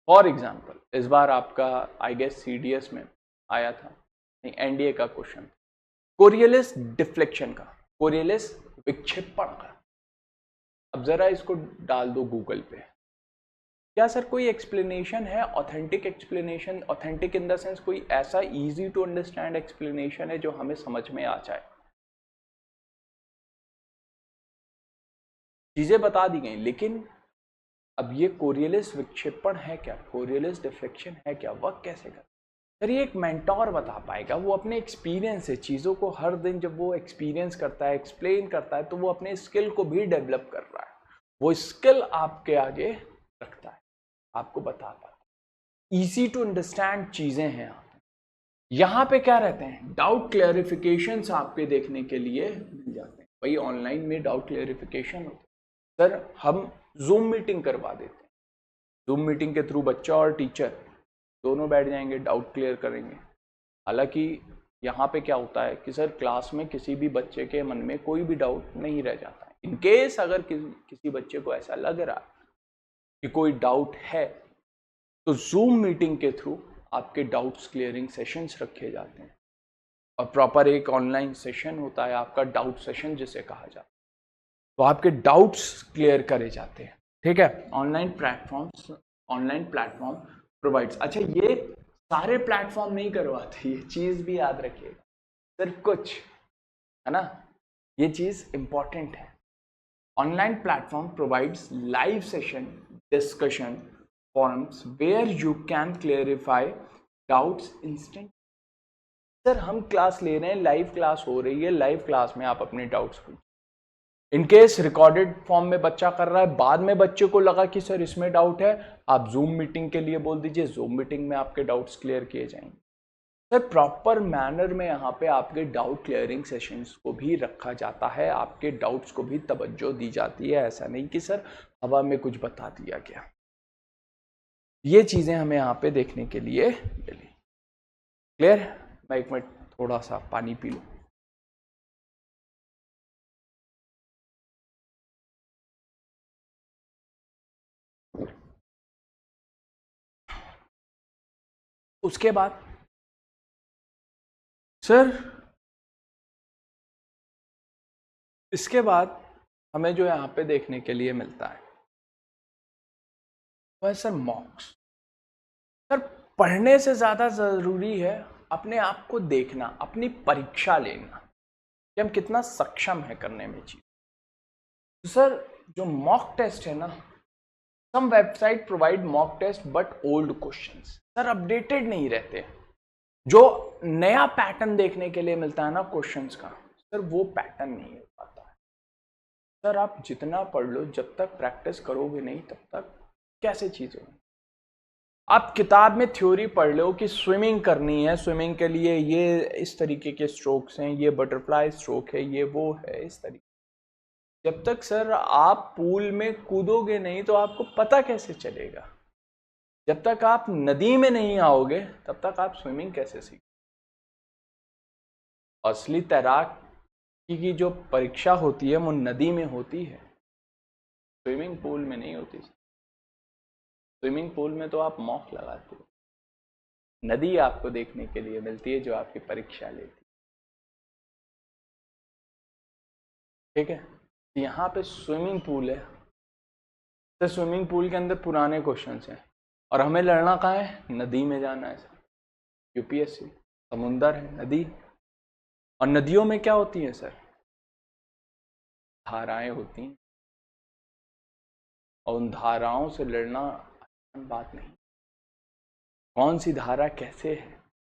फॉर एग्जाम्पल इस बार आपका आई गेस CDS में आया था, नहीं NDA का क्वेश्चन, कोरियलिस डिफ्लेक्शन का, कोरियलिस विक्षेपण का। अब जरा इसको डाल दो गूगल पे, क्या सर कोई एक्सप्लेनेशन है, authentic explanation, authentic in the sense कोई ऐसा इजी टू अंडरस्टैंड एक्सप्लेनेशन है जो हमें समझ में आ जाए? चीजें बता दी गई, लेकिन अब ये कोरियलिस विक्षेपण है क्या, कोरियलिस डिफ्लेक्शन है क्या, वह कैसे कर, सर ये एक मेंटोर बता पाएगा। वो अपने एक्सपीरियंस से चीज़ों को हर दिन जब वो एक्सपीरियंस करता है, एक्सप्लेन करता है, तो वो अपने स्किल को भी डेवलप कर रहा है। वो स्किल आपके आगे रखता है, आपको बता पाता है, ईजी टू अंडरस्टैंड चीज़ें हैं। यहाँ पे क्या रहते हैं, डाउट क्लैरिफिकेशंस आपके देखने के लिए मिल जाते हैं। वही ऑनलाइन में डाउट क्लैरिफिकेशन होता है। सर हम जूम मीटिंग करवा देते हैं, जूम मीटिंग के थ्रू बच्चा और टीचर दोनों बैठ जाएंगे, डाउट क्लियर करेंगे। हालांकि यहाँ पे क्या होता है कि सर क्लास में किसी भी बच्चे के मन में कोई भी डाउट नहीं रह जाता है। इन केस अगर किसी बच्चे को ऐसा लग रहा है कि कोई डाउट है, तो जूम मीटिंग के थ्रू आपके डाउट्स क्लियरिंग सेशंस रखे जाते हैं और प्रॉपर एक ऑनलाइन सेशन होता है आपका, डाउट सेशन जिसे कहा जाता है। तो आपके डाउट्स क्लियर करे जाते हैं। ठीक है, ऑनलाइन प्लेटफॉर्म प्रोवाइड्स। अच्छा, ये सारे प्लेटफॉर्म नहीं करवाते, ये चीज़ भी याद रखिएगा, सिर्फ कुछ, है ना, ये चीज़ इंपॉर्टेंट है। Online platform provides live session, discussion forums where you can clarify doubts instant। Sir हम क्लास ले रहे हैं, लाइव क्लास हो रही है, लाइव क्लास में आप अपने डाउट्स पूछिए। इनकेस रिकॉर्डेड फॉर्म में बच्चा कर रहा है, बाद में बच्चे को लगा कि सर इसमें डाउट है, आप जूम मीटिंग के लिए बोल दीजिए, जूम मीटिंग में आपके डाउट्स क्लियर किए जाएंगे। सर प्रॉपर मैनर में यहाँ पे आपके डाउट क्लियरिंग सेशंस को भी रखा जाता है, आपके डाउट्स को भी तवज्जो दी जाती है। ऐसा नहीं कि सर हवा में कुछ बता दिया गया। ये चीज़ें हमें यहाँ पे देखने के लिए मिली। क्लियर? मैं एक मिनट थोड़ा सा पानी पी लूँ। उसके बाद सर इसके बाद हमें जो यहाँ पे देखने के लिए मिलता है वह सर मॉक्स। सर पढ़ने से ज़्यादा ज़रूरी है अपने आप को देखना, अपनी परीक्षा लेना कि हम कितना सक्षम है करने में चीज़। तो सर जो मॉक टेस्ट है ना, some website provide mock test but old questions, sir updated नहीं रहते। जो नया पैटर्न देखने के लिए मिलता है ना क्वेश्चंस का, सर वो पैटर्न नहीं हो पाता है। सर आप जितना पढ़ लो, जब तक प्रैक्टिस करोगे नहीं तब तक कैसे चीज़ होगी। आप किताब में थ्योरी पढ़ लो कि स्विमिंग करनी है, स्विमिंग के लिए ये इस तरीके के स्ट्रोक्स हैं, ये बटरफ्लाई स्ट्रोक है, ये वो है, इस तरीके। जब तक सर आप पूल में कूदोगे नहीं तो आपको पता कैसे चलेगा। जब तक आप नदी में नहीं आओगे तब तक आप स्विमिंग कैसे सीखोगे। असली तैराक की जो परीक्षा होती है वो नदी में होती है, स्विमिंग पूल में नहीं होती। स्विमिंग पूल में तो आप मॉक लगाते हो, नदी आपको देखने के लिए मिलती है जो आपकी परीक्षा लेती है। ठीक है, यहाँ पे स्विमिंग पूल है, तो स्विमिंग पूल के अंदर पुराने क्वेश्चंस हैं और हमें लड़ना कहाँ है, नदी में जाना है सर। यूपीएससी समुंदर है, नदी। और नदियों में क्या होती है सर, धाराएं होती हैं, और उन धाराओं से लड़ना आसान बात नहीं। कौन सी धारा कैसे है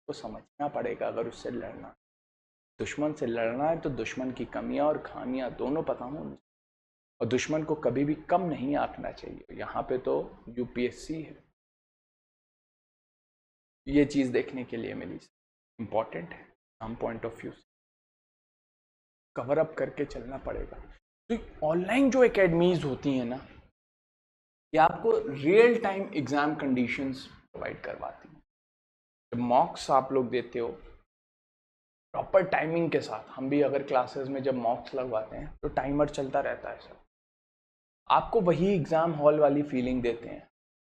तो समझना पड़ेगा। अगर उससे लड़ना, दुश्मन से लड़ना है तो दुश्मन की कमियां और खामियां दोनों पता होनी, और दुश्मन को कभी भी कम नहीं आंकना चाहिए। यहाँ पे तो यूपीएससी है, ये चीज देखने के लिए मिली, इंपॉर्टेंट है। हम पॉइंट ऑफ व्यू से कवर अप करके चलना पड़ेगा। तो ऑनलाइन जो एकेडमीज होती हैं ना, ये आपको real time exam conditions provide करवाती हैं। जब मॉक्स आप लोग देते हो प्रॉपर टाइमिंग के साथ, हम भी अगर क्लासेस में जब मॉक्स लगवाते हैं तो टाइमर चलता रहता है सर, आपको वही एग्जाम हॉल वाली फीलिंग देते हैं,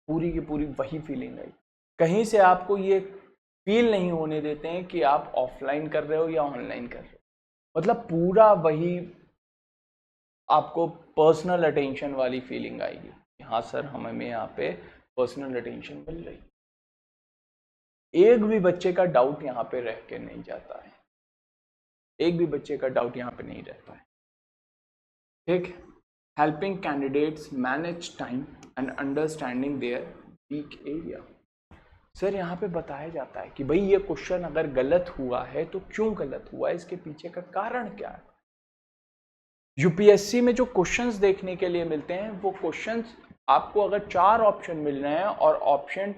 पूरी की पूरी वही फीलिंग आई। कहीं से आपको ये फील नहीं होने देते हैं कि आप ऑफलाइन कर रहे हो या ऑनलाइन कर रहे हो। मतलब पूरा वही आपको पर्सनल अटेंशन वाली फीलिंग आएगी। हाँ सर हमें यहाँ पे पर्सनल अटेंशन मिल रही, एक भी बच्चे का डाउट यहाँ पे रह के नहीं जाता है, एक भी बच्चे का डाउट यहाँ पे नहीं रहता है। ठीक, helping candidates manage time and understanding their week area. Sir यहाँ पे बताया जाता है कि भाई ये क्वेश्चन अगर गलत हुआ है तो क्यों गलत हुआ है, इसके पीछे का कारण क्या है। यूपीएससी में जो क्वेश्चंस देखने के लिए मिलते हैं, वो क्वेश्चंस आपको अगर 4 ऑप्शन मिल रहे हैं और ऑप्शन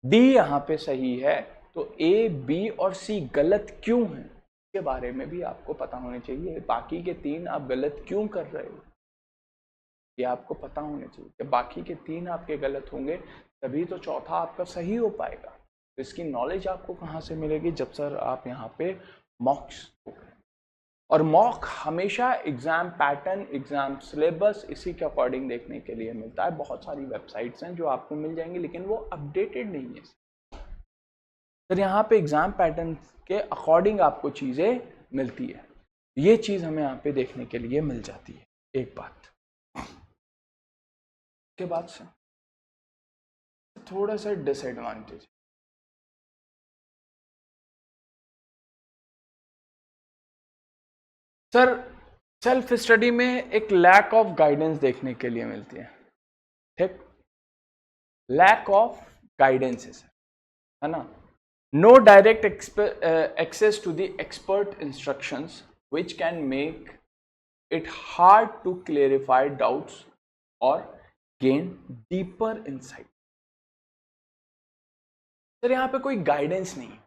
डी यहाँ पे सही है, तो ए, बी और सी गलत क्यों है इसके बारे में भी आपको पता होने चाहिए। बाकी के 3 आप गलत क्यों कर रहे हो, ये आपको पता होने चाहिए। कि बाकी के 3 आपके गलत होंगे तभी तो चौथा आपका सही हो पाएगा। तो इसकी नॉलेज आपको कहाँ से मिलेगी, जब सर आप यहाँ पे मॉक्स। और मॉक हमेशा एग्जाम पैटर्न, एग्जाम सिलेबस इसी के अकॉर्डिंग देखने के लिए मिलता है। बहुत सारी वेबसाइट्स हैं जो आपको मिल जाएंगी, लेकिन वो अपडेटेड नहीं है सर। यहाँ पे एग्जाम पैटर्न के अकॉर्डिंग आपको चीज़ें मिलती है, ये चीज़ हमें यहाँ पे देखने के लिए मिल जाती है। एक बात के बाद से थोड़ा सा डिसएडवांटेज, सर सेल्फ स्टडी में एक लैक ऑफ गाइडेंस देखने के लिए मिलती है। ठीक, लैक ऑफ गाइडेंस है सर, है ना। No direct access to the expert instructions which can make it hard to clarify doubts और गेन डीपर इनसाइट। सर यहाँ पे कोई गाइडेंस नहीं,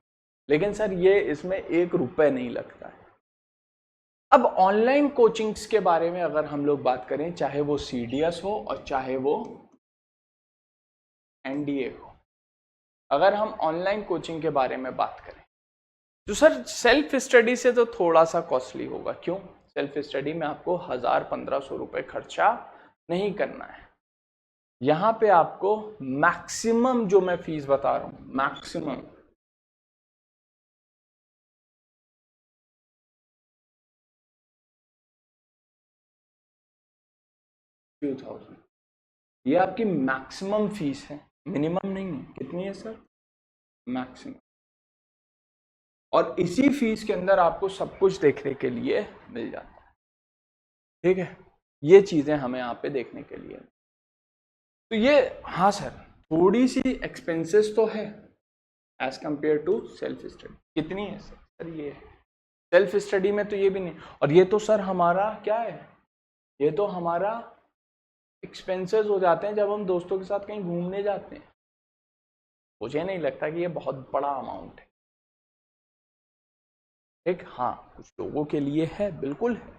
लेकिन सर ये इसमें 1 रुपए नहीं लगता है। अब ऑनलाइन कोचिंग्स के बारे में अगर हम लोग बात करें, चाहे वो CDS हो और चाहे वो NDA हो, अगर हम ऑनलाइन कोचिंग के बारे में बात करें तो सर सेल्फ स्टडी से तो थोड़ा सा कॉस्टली होगा। क्यों? सेल्फ स्टडी में आपको 1000-1500 रुपए खर्चा नहीं करना है। यहां पे आपको मैक्सिमम जो मैं फीस बता रहा हूं, मैक्सिमम 2000, ये आपकी मैक्सिमम फीस है, मिनिमम नहीं है। कितनी है सर? मैक्सिमम। और इसी फीस के अंदर आपको सब कुछ देखने के लिए मिल जाता है। ठीक है, ये चीजें हमें यहाँ पे देखने के लिए, तो ये हाँ सर थोड़ी सी एक्सपेंसेस तो है as compare to self study. कितनी है सर? सर ये सेल्फ स्टडी में तो ये भी नहीं, और ये तो सर हमारा क्या है, ये तो हमारा एक्सपेंसेस हो जाते हैं जब हम दोस्तों के साथ कहीं घूमने जाते हैं। मुझे नहीं लगता कि ये बहुत बड़ा अमाउंट है। ठीक, हाँ कुछ लोगों के लिए है, बिल्कुल है।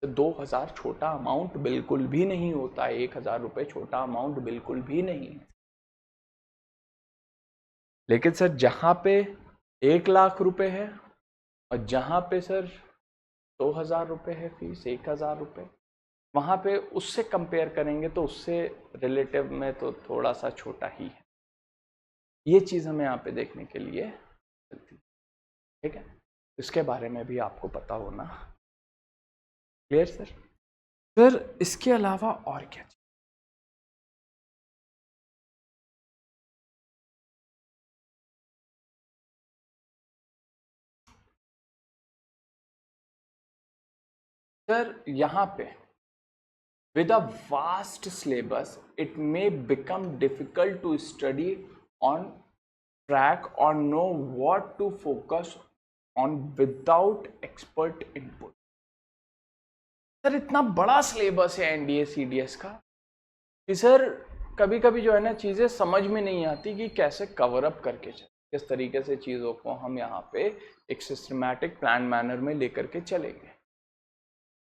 तो 2000 छोटा अमाउंट बिल्कुल भी नहीं होता है, 1000 रुपये छोटा अमाउंट बिल्कुल भी नहीं है। लेकिन सर जहां पे 1 लाख रुपए है और जहां पे सर 2000 रुपये है फीस, 1000 रुपये, वहां पे उससे कंपेयर करेंगे तो उससे रिलेटिव में तो थोड़ा सा छोटा ही है। ये चीज हमें यहाँ पे देखने के लिए मिलती है। ठीक है, इसके बारे में भी आपको पता होना। Clear sir? सर इसके अलावा और क्या? सर यहाँ पे with a vast syllabus it may become difficult to study on track or know what to focus on without expert input। Sir इतना बड़ा सिलेबस है NDA CDS का कि सर कभी कभी जो है ना चीज़ें समझ में नहीं आती कि कैसे कवर अप करके चले, किस तरीके से चीज़ों को हम यहाँ पे एक सिस्टमैटिक प्लान मैनर में लेकर के चलेंगे।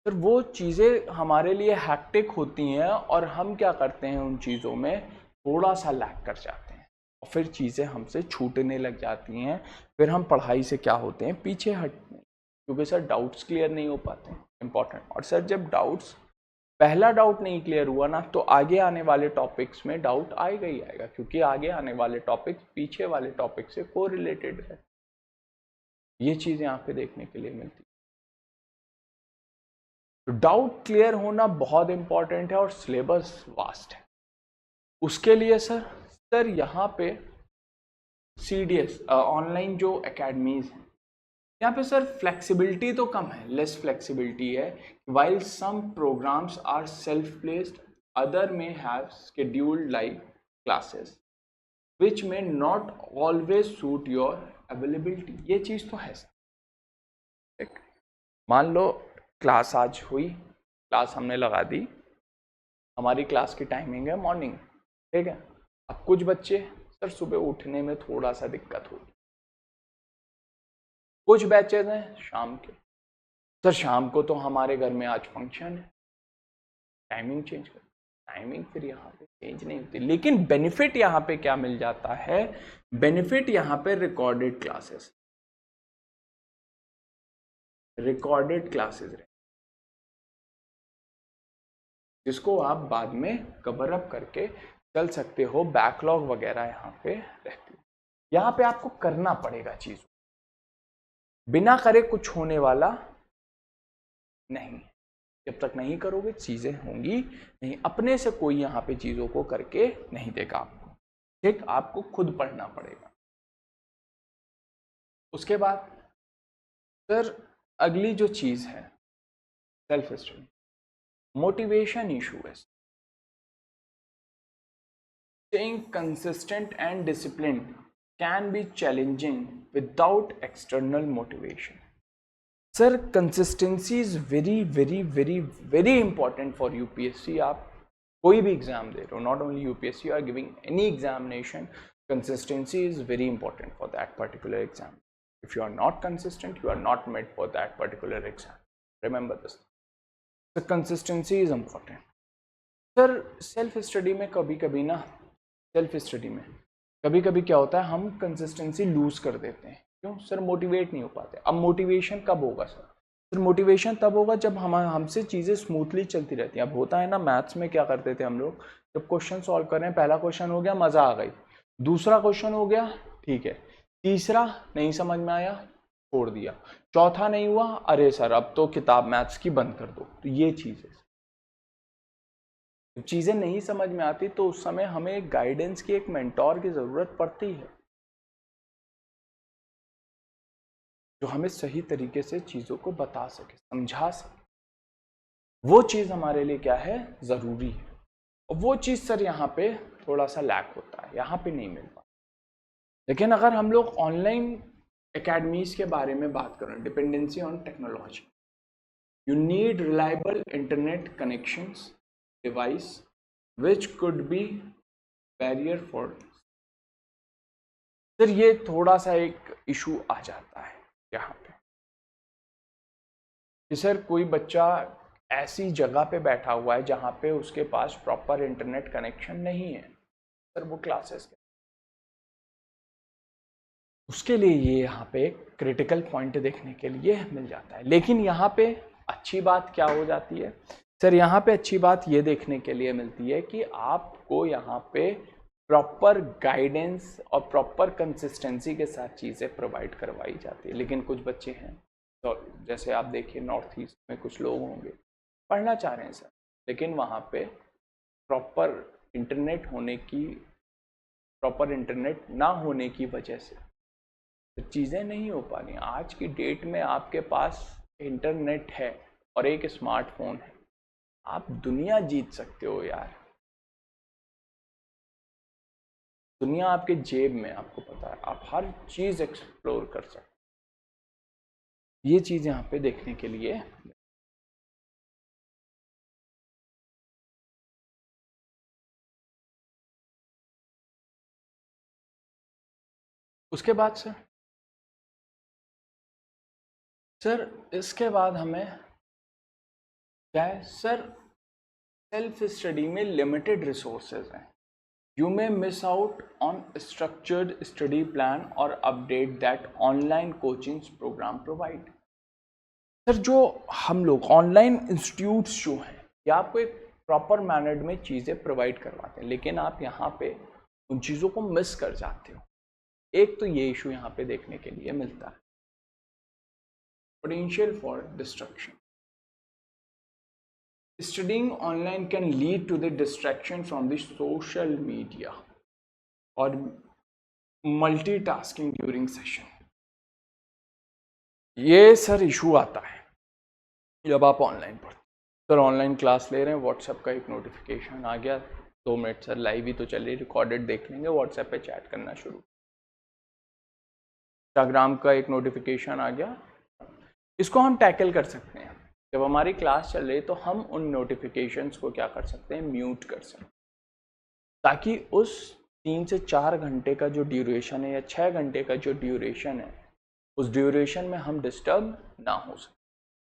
सर वो चीज़ें हमारे लिए हैक्टिक होती हैं और हम क्या करते हैं, उन चीज़ों में थोड़ा सा लैग कर जाते हैं और फिर चीज़ें हमसे छूटने लग जाती हैं। फिर हम पढ़ाई से क्या होते हैं, पीछे हटते हैं, क्योंकि सर डाउट्स क्लियर नहीं हो पाते हैं, इंपॉर्टेंट। और सर जब डाउट्स, पहला डाउट नहीं क्लियर हुआ ना, तो आगे आने वाले टॉपिक्स में डाउट आएगा ही आएगा, क्योंकि आगे आने वाले टॉपिक्स पीछे वाले टॉपिक से कोरिलेटेड है। ये चीज़ यहाँ पे देखने के लिए मिलती है। तो डाउट क्लियर होना बहुत इंपॉर्टेंट है और सिलेबस वास्ट है। उसके लिए सर यहाँ पे CDS ऑनलाइन जो एकेडमीज हैं, यहाँ पे सर फ्लेक्सिबिलिटी तो कम है, लेस फ्लेक्सिबिलिटी है। While some programmes are self paced, other may have scheduled live classes which may not always suit your availability. ये चीज़ तो है सर। मान लो क्लास आज हुई, क्लास हमने लगा दी, हमारी क्लास की टाइमिंग है मॉर्निंग, ठीक है। अब कुछ बच्चे सर सुबह उठने में थोड़ा सा दिक्कत होगी, कुछ बैचेज हैं शाम के, सर शाम को तो हमारे घर में आज फंक्शन है, टाइमिंग चेंज कर। टाइमिंग फिर यहाँ पे चेंज नहीं होती, लेकिन बेनिफिट यहाँ पे क्या मिल जाता है, बेनिफिट यहाँ पे रिकॉर्डेड क्लासेस, रिकॉर्डेड क्लासेस जिसको आप बाद में कवर अप करके चल सकते हो। बैकलॉग वगैरह यहाँ पे रहती है, यहाँ पे आपको करना पड़ेगा चीज, बिना करे कुछ होने वाला नहीं। जब तक नहीं करोगे चीजें होंगी नहीं, अपने से कोई यहाँ पे चीजों को करके नहीं देगा आपको, ठीक। आपको खुद पढ़ना पड़ेगा। उसके बाद सर अगली जो चीज है सेल्फ स्टडी, मोटिवेशन इशू है। Staying consistent and disciplined can be challenging without external motivation. Sir, consistency is very important for UPSC. आप कोई भी एग्जाम दे रहे हो, not only UPSC, you are giving any examination, consistency is very important for that particular exam. If you are not consistent, you are not meant for that particular exam. Remember this. The consistency is important. Sir self study में कभी कभी क्या होता है, हम consistency loose कर देते हैं. क्यों सर? मोटिवेट नहीं हो पाते. अब मोटिवेशन कब होगा सर? सर मोटिवेशन तब होगा जब हमसे चीज़ें स्मूथली चलती रहती हैं. अब होता है ना, मैथ्स में क्या करते थे हम लोग, जब क्वेश्चन सॉल्व कर रहे हैं, पहला क्वेश्चन हो गया, मज़ा आ गई, दूसरा क्वेश्चन हो गया, ठीक है, तीसरा नहीं समझ में आया, छोड़ दिया, चौथा नहीं हुआ, अरे सर अब तो किताब मैथ्स की बंद कर दो. तो ये चीज़ें नहीं समझ में आती, तो उस समय हमें गाइडेंस की, एक मेंटोर की ज़रूरत पड़ती है, जो हमें सही तरीके से चीज़ों को बता सके, समझा सके. वो चीज़ हमारे लिए क्या है, ज़रूरी है. और वो चीज़ सर यहाँ पे थोड़ा सा लैक होता है, यहाँ पे नहीं मिल पाता. लेकिन अगर हम लोग ऑनलाइन एकेडमीज के बारे में बात करें, dependency on technology, you need reliable internet connections device which could be barrier for. Sir ये थोड़ा सा एक इशू आ जाता है यहाँ पे कि सर कोई बच्चा ऐसी जगह पे बैठा हुआ है जहाँ पे उसके पास प्रॉपर इंटरनेट कनेक्शन नहीं है, सर वो क्लासेस उसके लिए ये यहाँ पे क्रिटिकल पॉइंट देखने के लिए मिल जाता है. लेकिन यहाँ पे अच्छी बात क्या हो जाती है सर, यहाँ पे अच्छी बात ये देखने के लिए मिलती है कि आपको यहाँ पे प्रॉपर गाइडेंस और प्रॉपर कंसिस्टेंसी के साथ चीज़ें प्रोवाइड करवाई जाती है. लेकिन कुछ बच्चे हैं, तो जैसे आप देखिए नॉर्थ ईस्ट में कुछ लोग होंगे, पढ़ना चाह रहे हैं सर, लेकिन वहाँ पे प्रॉपर इंटरनेट ना होने की वजह से तो चीज़ें नहीं हो पा रही. आज की डेट में आपके पास इंटरनेट है और एक स्मार्टफोन है, आप दुनिया जीत सकते हो यार. दुनिया आपके जेब में, आपको पता है, आप हर चीज एक्सप्लोर कर सकते. ये चीज यहाँ पे देखने के लिए. उसके बाद सर इसके बाद हमें क्या है सर, सेल्फ स्टडी में लिमिटेड रिसोर्सेज हैं. You may miss out on structured study plan और update that online coaching programme provide. Sir जो हम लोग ऑनलाइन इंस्टीट्यूट्स जो हैं, ये आपको एक प्रॉपर मैनर्ड में चीज़ें प्रोवाइड करवाते हैं, लेकिन आप यहाँ पे उन चीज़ों को मिस कर जाते हो. एक तो ये इशू यहाँ पे देखने के लिए मिलता है. Potential for distraction. Studying online can lead to the distraction from the social media or multitasking during session. ये सर इशू आता है जब आप ऑनलाइन पढ़ते. सर ऑनलाइन क्लास ले रहे हैं, व्हाट्सएप का एक नोटिफिकेशन आ गया, 2 मिनट सर लाइव ही तो चल रही, रिकॉर्डेड देख लेंगे, व्हाट्सएप पे चैट करना शुरू. इंस्टाग्राम का एक नोटिफिकेशन आ गया. इसको हम टैकल कर सकते हैं. जब हमारी क्लास चल रही है तो हम उन नोटिफिकेशंस को क्या कर सकते हैं, म्यूट कर सकते हैं, ताकि उस 3 से 4 घंटे का जो ड्यूरेशन है या 6 घंटे का जो ड्यूरेशन है, उस ड्यूरेशन में हम डिस्टर्ब ना हो सके.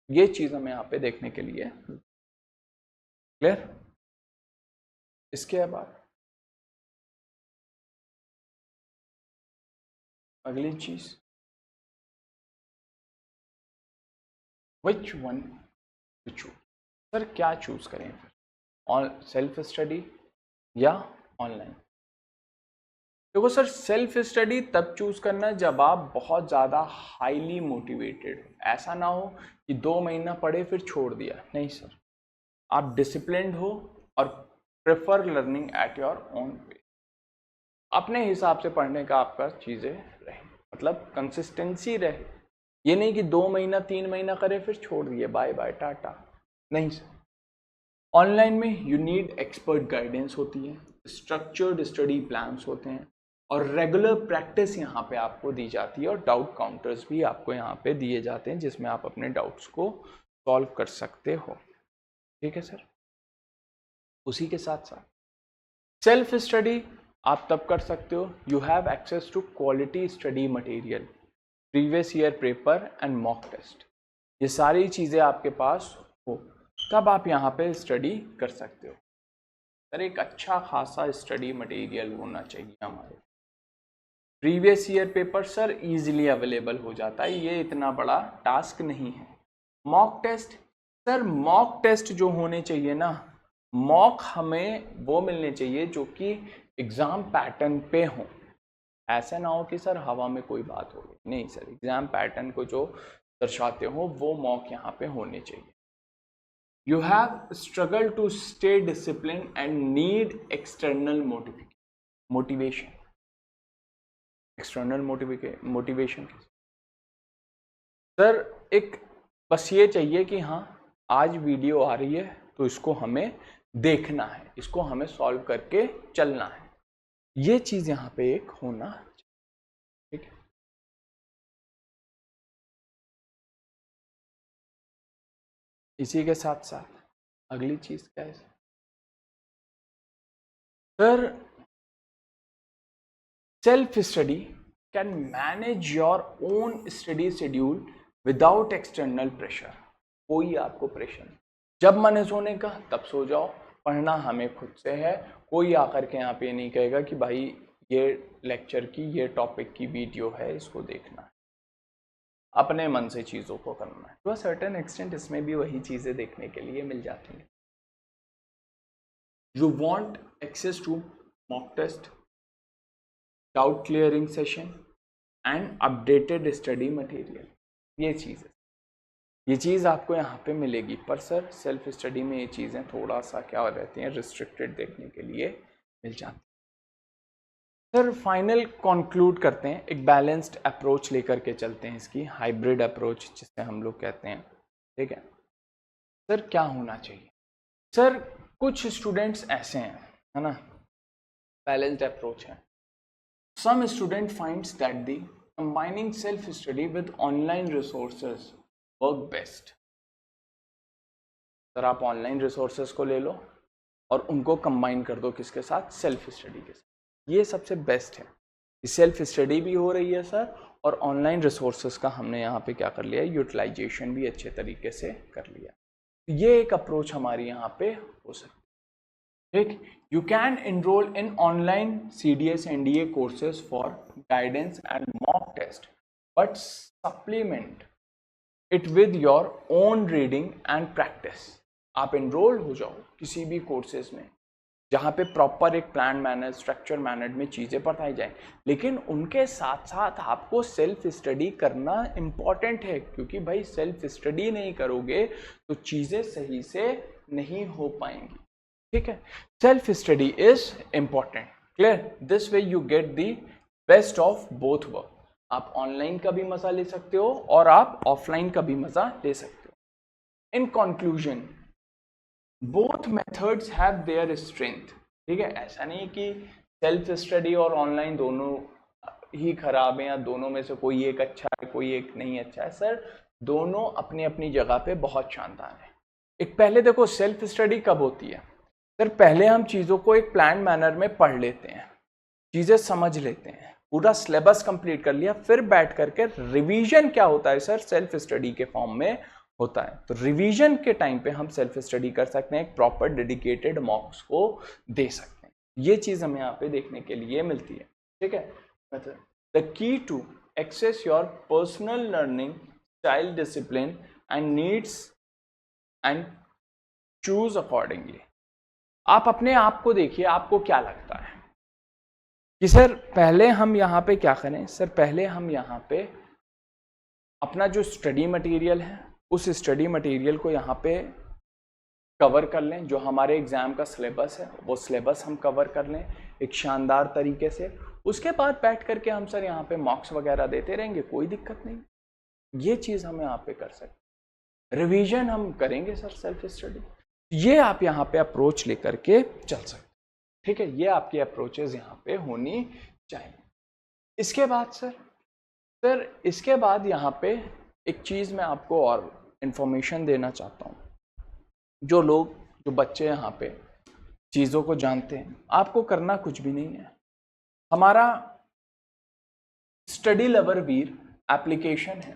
ये चीज़ हमें यहाँ पे देखने के लिए क्लियर. इसके बाद अगली चीज़, which one to choose. Sir क्या चूज करें फिर, सेल्फ स्टडी या ऑनलाइन? देखो सर, सेल्फ स्टडी तब चूज करना जब आप बहुत ज़्यादा हाईली मोटिवेटेड. ऐसा ना हो कि 2 महीना पढ़े फिर छोड़ दिया, नहीं सर. आप डिसिप्लिन्ड हो और prefer learning at your own way. अपने हिसाब से पढ़ने का आपका चीज़ें रहे, मतलब कंसिस्टेंसी रहे. ये नहीं कि 2 महीना 3 महीना करे फिर छोड़ दिए, बाय बाय टाटा, नहीं सर. ऑनलाइन में यू नीड एक्सपर्ट गाइडेंस होती है, स्ट्रक्चर्ड स्टडी प्लान्स होते हैं, और रेगुलर प्रैक्टिस यहाँ पे आपको दी जाती है और डाउट काउंटर्स भी आपको यहाँ पे दिए जाते हैं जिसमें आप अपने डाउट्स को सॉल्व कर सकते हो। ठीक है सर। उसी के साथ साथ सेल्फ स्टडी आप तब कर सकते हो you have access to quality study material, previous year paper and mock test. ये सारी चीज़ें आपके पास हो तब आप यहाँ पे स्टडी कर सकते हो। सर एक अच्छा खासा स्टडी मटेरियल होना चाहिए हमारे। Previous year paper sir easily available हो जाता है, ये इतना बड़ा टास्क नहीं है। Mock test sir, mock test जो होने चाहिए ना, मॉक हमें वो मिलने चाहिए जो कि एग्ज़ाम पैटर्न पे हो। ऐसा ना हो कि सर हवा में कोई बात हो, नहीं सर, एग्ज़ाम पैटर्न को जो दर्शाते हो वो मॉक यहाँ पे होने चाहिए। You have struggled to stay disciplined and need external motivation. External motivation sir एक बस ये चाहिए कि हाँ आज वीडियो आ रही है तो इसको हमें देखना है, इसको हमें सॉल्व करके चलना है, ये चीज यहाँ पे एक होना चाहिए। ठीक है। इसी के साथ साथ अगली चीज क्या है sir, self study can manage your own study schedule without external pressure. कोई आपको प्रेशर नहीं, जब मन है सोने का तब सो जाओ, पढ़ना हमें खुद से है। कोई आकर के यहाँ पे नहीं कहेगा कि भाई ये लेक्चर की, ये टॉपिक की वीडियो है, इसको देखना है। अपने मन से चीज़ों को करना है। टू अ सर्टेन एक्सटेंट इसमें भी वही चीज़ें देखने के लिए मिल जाती हैं। You want access to mock test, doubt clearing session and updated study material. ये चीज़ आपको यहाँ पे मिलेगी। पर सर सेल्फ स्टडी में ये चीज़ें थोड़ा सा क्या हो रहती हैं, रिस्ट्रिक्टेड देखने के लिए मिल जाती हैं। सर फाइनल कंक्लूड करते हैं, एक बैलेंस्ड अप्रोच लेकर के चलते हैं, इसकी हाइब्रिड अप्रोच जिसे हम लोग कहते हैं। ठीक है सर, क्या होना चाहिए सर? कुछ स्टूडेंट्स ऐसे हैं, है ना, बैलेंस्ड अप्रोच है। Some student finds that the combining self study with online resources work best. Sir आप ऑनलाइन रिसोर्सेज को ले लो और उनको कंबाइन कर दो किसके साथ? सेल्फ स्टडी के साथ। ये सबसे बेस्ट है। सेल्फ स्टडी भी हो रही है सर और ऑनलाइन रिसोर्सेज का हमने यहाँ पे क्या कर लिया, यूटिलाइजेशन भी अच्छे तरीके से कर लिया। ये एक अप्रोच हमारी यहाँ पे हो सकती है। ठीक, you can enroll in online CDS NDA courses for guidance and mock test but supplement it with your own reading and practice. आप एनरोल हो जाओ किसी भी कोर्सेज में जहाँ पे प्रॉपर एक प्लान मैनर, स्ट्रक्चर मैनर में चीज़ें पढ़ाई जाए, लेकिन उनके साथ साथ आपको सेल्फ स्टडी करना इम्पॉर्टेंट है, क्योंकि भाई सेल्फ स्टडी नहीं करोगे तो चीज़ें सही से नहीं हो पाएंगी। ठीक है, self study is important. Clear? This way you get the best of both work. आप ऑनलाइन का भी मजा ले सकते हो और आप ऑफलाइन का भी मजा ले सकते हो। In conclusion, both methods have their strength. ठीक है, ऐसा नहीं कि सेल्फ स्टडी और ऑनलाइन दोनों ही खराब है या दोनों में से कोई एक अच्छा है कोई एक नहीं अच्छा है। सर दोनों अपनी अपनी जगह पे बहुत शानदार है। एक पहले देखो, सेल्फ स्टडी कब होती है सर? पहले हम चीज़ों को एक प्लान मैनर में पढ़ लेते हैं, चीज़ें समझ लेते हैं, पूरा सिलेबस कंप्लीट कर लिया, फिर बैठ करके रिवीजन क्या होता है सर? सेल्फ स्टडी के फॉर्म में होता है। तो रिवीजन के टाइम पे हम सेल्फ स्टडी कर सकते हैं, एक प्रॉपर डेडिकेटेड मॉक्स को दे सकते हैं। ये चीज़ हमें यहाँ पे देखने के लिए मिलती है। ठीक है, the key to access your personal learning style, discipline and needs and choose accordingly. आप अपने आप को देखिए, आपको क्या लगता है कि सर पहले हम यहाँ पे क्या करें? सर पहले हम यहाँ पे अपना जो स्टडी मटेरियल है उस स्टडी मटेरियल को यहाँ पे कवर कर लें, जो हमारे एग्ज़ाम का सिलेबस है वो सिलेबस हम कवर कर लें एक शानदार तरीके से। उसके बाद बैठ करके हम सर यहाँ पे मॉक्स वगैरह देते रहेंगे, कोई दिक्कत नहीं। ये चीज़ हम यहाँ पे कर सकते। रिवीजन हम करेंगे सर सेल्फ स्टडी। ये आप यहाँ पे अप्रोच लेकर के चल सकते। ठीक है, ये आपकी अप्रोचेज यहाँ पे होनी चाहिए। इसके बाद सर इसके बाद यहाँ पे एक चीज़ मैं आपको और इन्फॉर्मेशन देना चाहता हूँ। जो बच्चे यहाँ पे चीज़ों को जानते हैं, आपको करना कुछ भी नहीं है। हमारा स्टडी लवर वीर एप्लीकेशन है,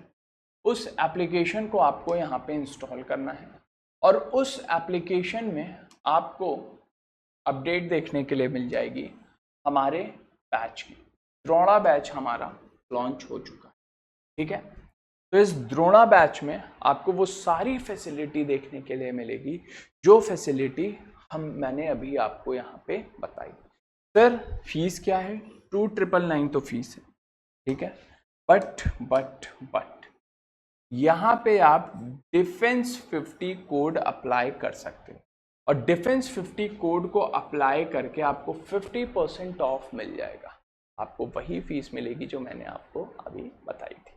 उस एप्लीकेशन को आपको यहाँ पे इंस्टॉल करना है और उस एप्लीकेशन में आपको अपडेट देखने के लिए मिल जाएगी हमारे बैच की। द्रोणा बैच हमारा लॉन्च हो चुका है, ठीक है। तो इस द्रोणा बैच में आपको वो सारी फैसिलिटी देखने के लिए मिलेगी जो फैसिलिटी मैंने अभी आपको यहाँ पे बताई। सर फीस क्या है? 2999 तो फीस है, ठीक है। बट यहाँ पे आप डिफेंस 50 कोड अप्लाई कर सकते हो और डिफेंस 50 कोड को अप्लाई करके आपको 50% ऑफ मिल जाएगा। आपको वही फीस मिलेगी जो मैंने आपको अभी बताई थी,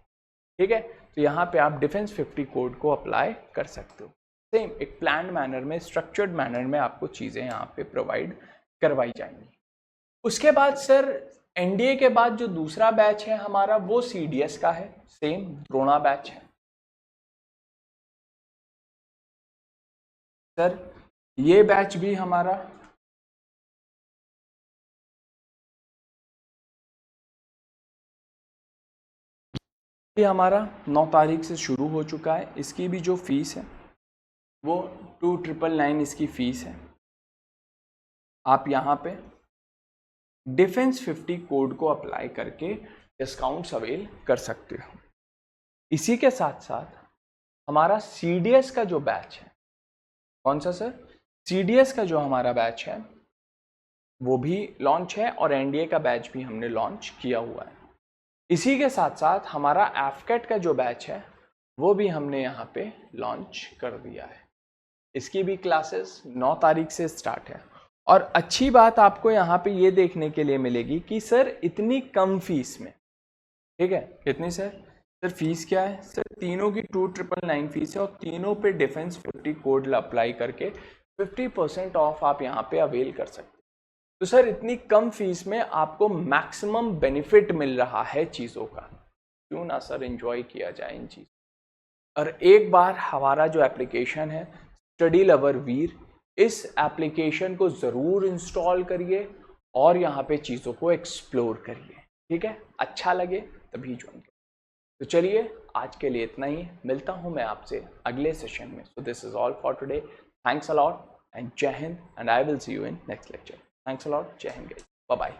ठीक है। तो यहाँ पे आप डिफेंस 50 कोड को अप्लाई कर सकते हो। सेम एक प्लान्ड मैनर में, स्ट्रक्चर्ड मैनर में आपको चीज़ें यहाँ पे प्रोवाइड करवाई जाएंगी। उसके बाद सर एनडीए के बाद जो दूसरा बैच है हमारा वो सीडीएस का है, सेम द्रोणा बैच है। सर ये बैच भी हमारा ये हमारा 9 तारीख से शुरू हो चुका है। इसकी भी जो फीस है वो 2999 इसकी फीस है। आप यहाँ पे डिफेंस 50 कोड को अप्लाई करके डिस्काउंट्स अवेल कर सकते हो। इसी के साथ साथ हमारा सीडीएस का जो बैच है, कौन सा सर? सीडीएस का जो हमारा बैच है वो भी लॉन्च है और एनडीए का बैच भी हमने लॉन्च किया हुआ है। इसी के साथ साथ हमारा एफकेट का जो बैच है वो भी हमने यहाँ पे लॉन्च कर दिया है। इसकी भी क्लासेस 9 तारीख से स्टार्ट है। और अच्छी बात आपको यहाँ पे ये देखने के लिए मिलेगी कि सर इतनी कम फीस में, ठीक है। कितनी सर फीस क्या है? सर तीनों की 2999 फीस है और तीनों पे डिफेंस 50 कोड अप्लाई करके 50% ऑफ आप यहाँ पे अवेल कर सकते हैं। तो सर इतनी कम फीस में आपको मैक्सिमम बेनिफिट मिल रहा है चीज़ों का, क्यों ना सर एंजॉय किया जाए इन चीज़। और एक बार हमारा जो एप्लीकेशन है स्टडी लवर वीर, इस एप्लीकेशन को ज़रूर इंस्टॉल करिए और यहाँ पे चीज़ों को एक्सप्लोर करिए, ठीक है। अच्छा लगे तभी ज्वाइन करिए। तो चलिए आज के लिए इतना ही, मिलता हूँ मैं आपसे अगले सेशन में। So this is all for today. Thanks a lot and Jai Hind, and I will see you in next lecture. Thanks a lot. Jai Hind guys. Bye bye.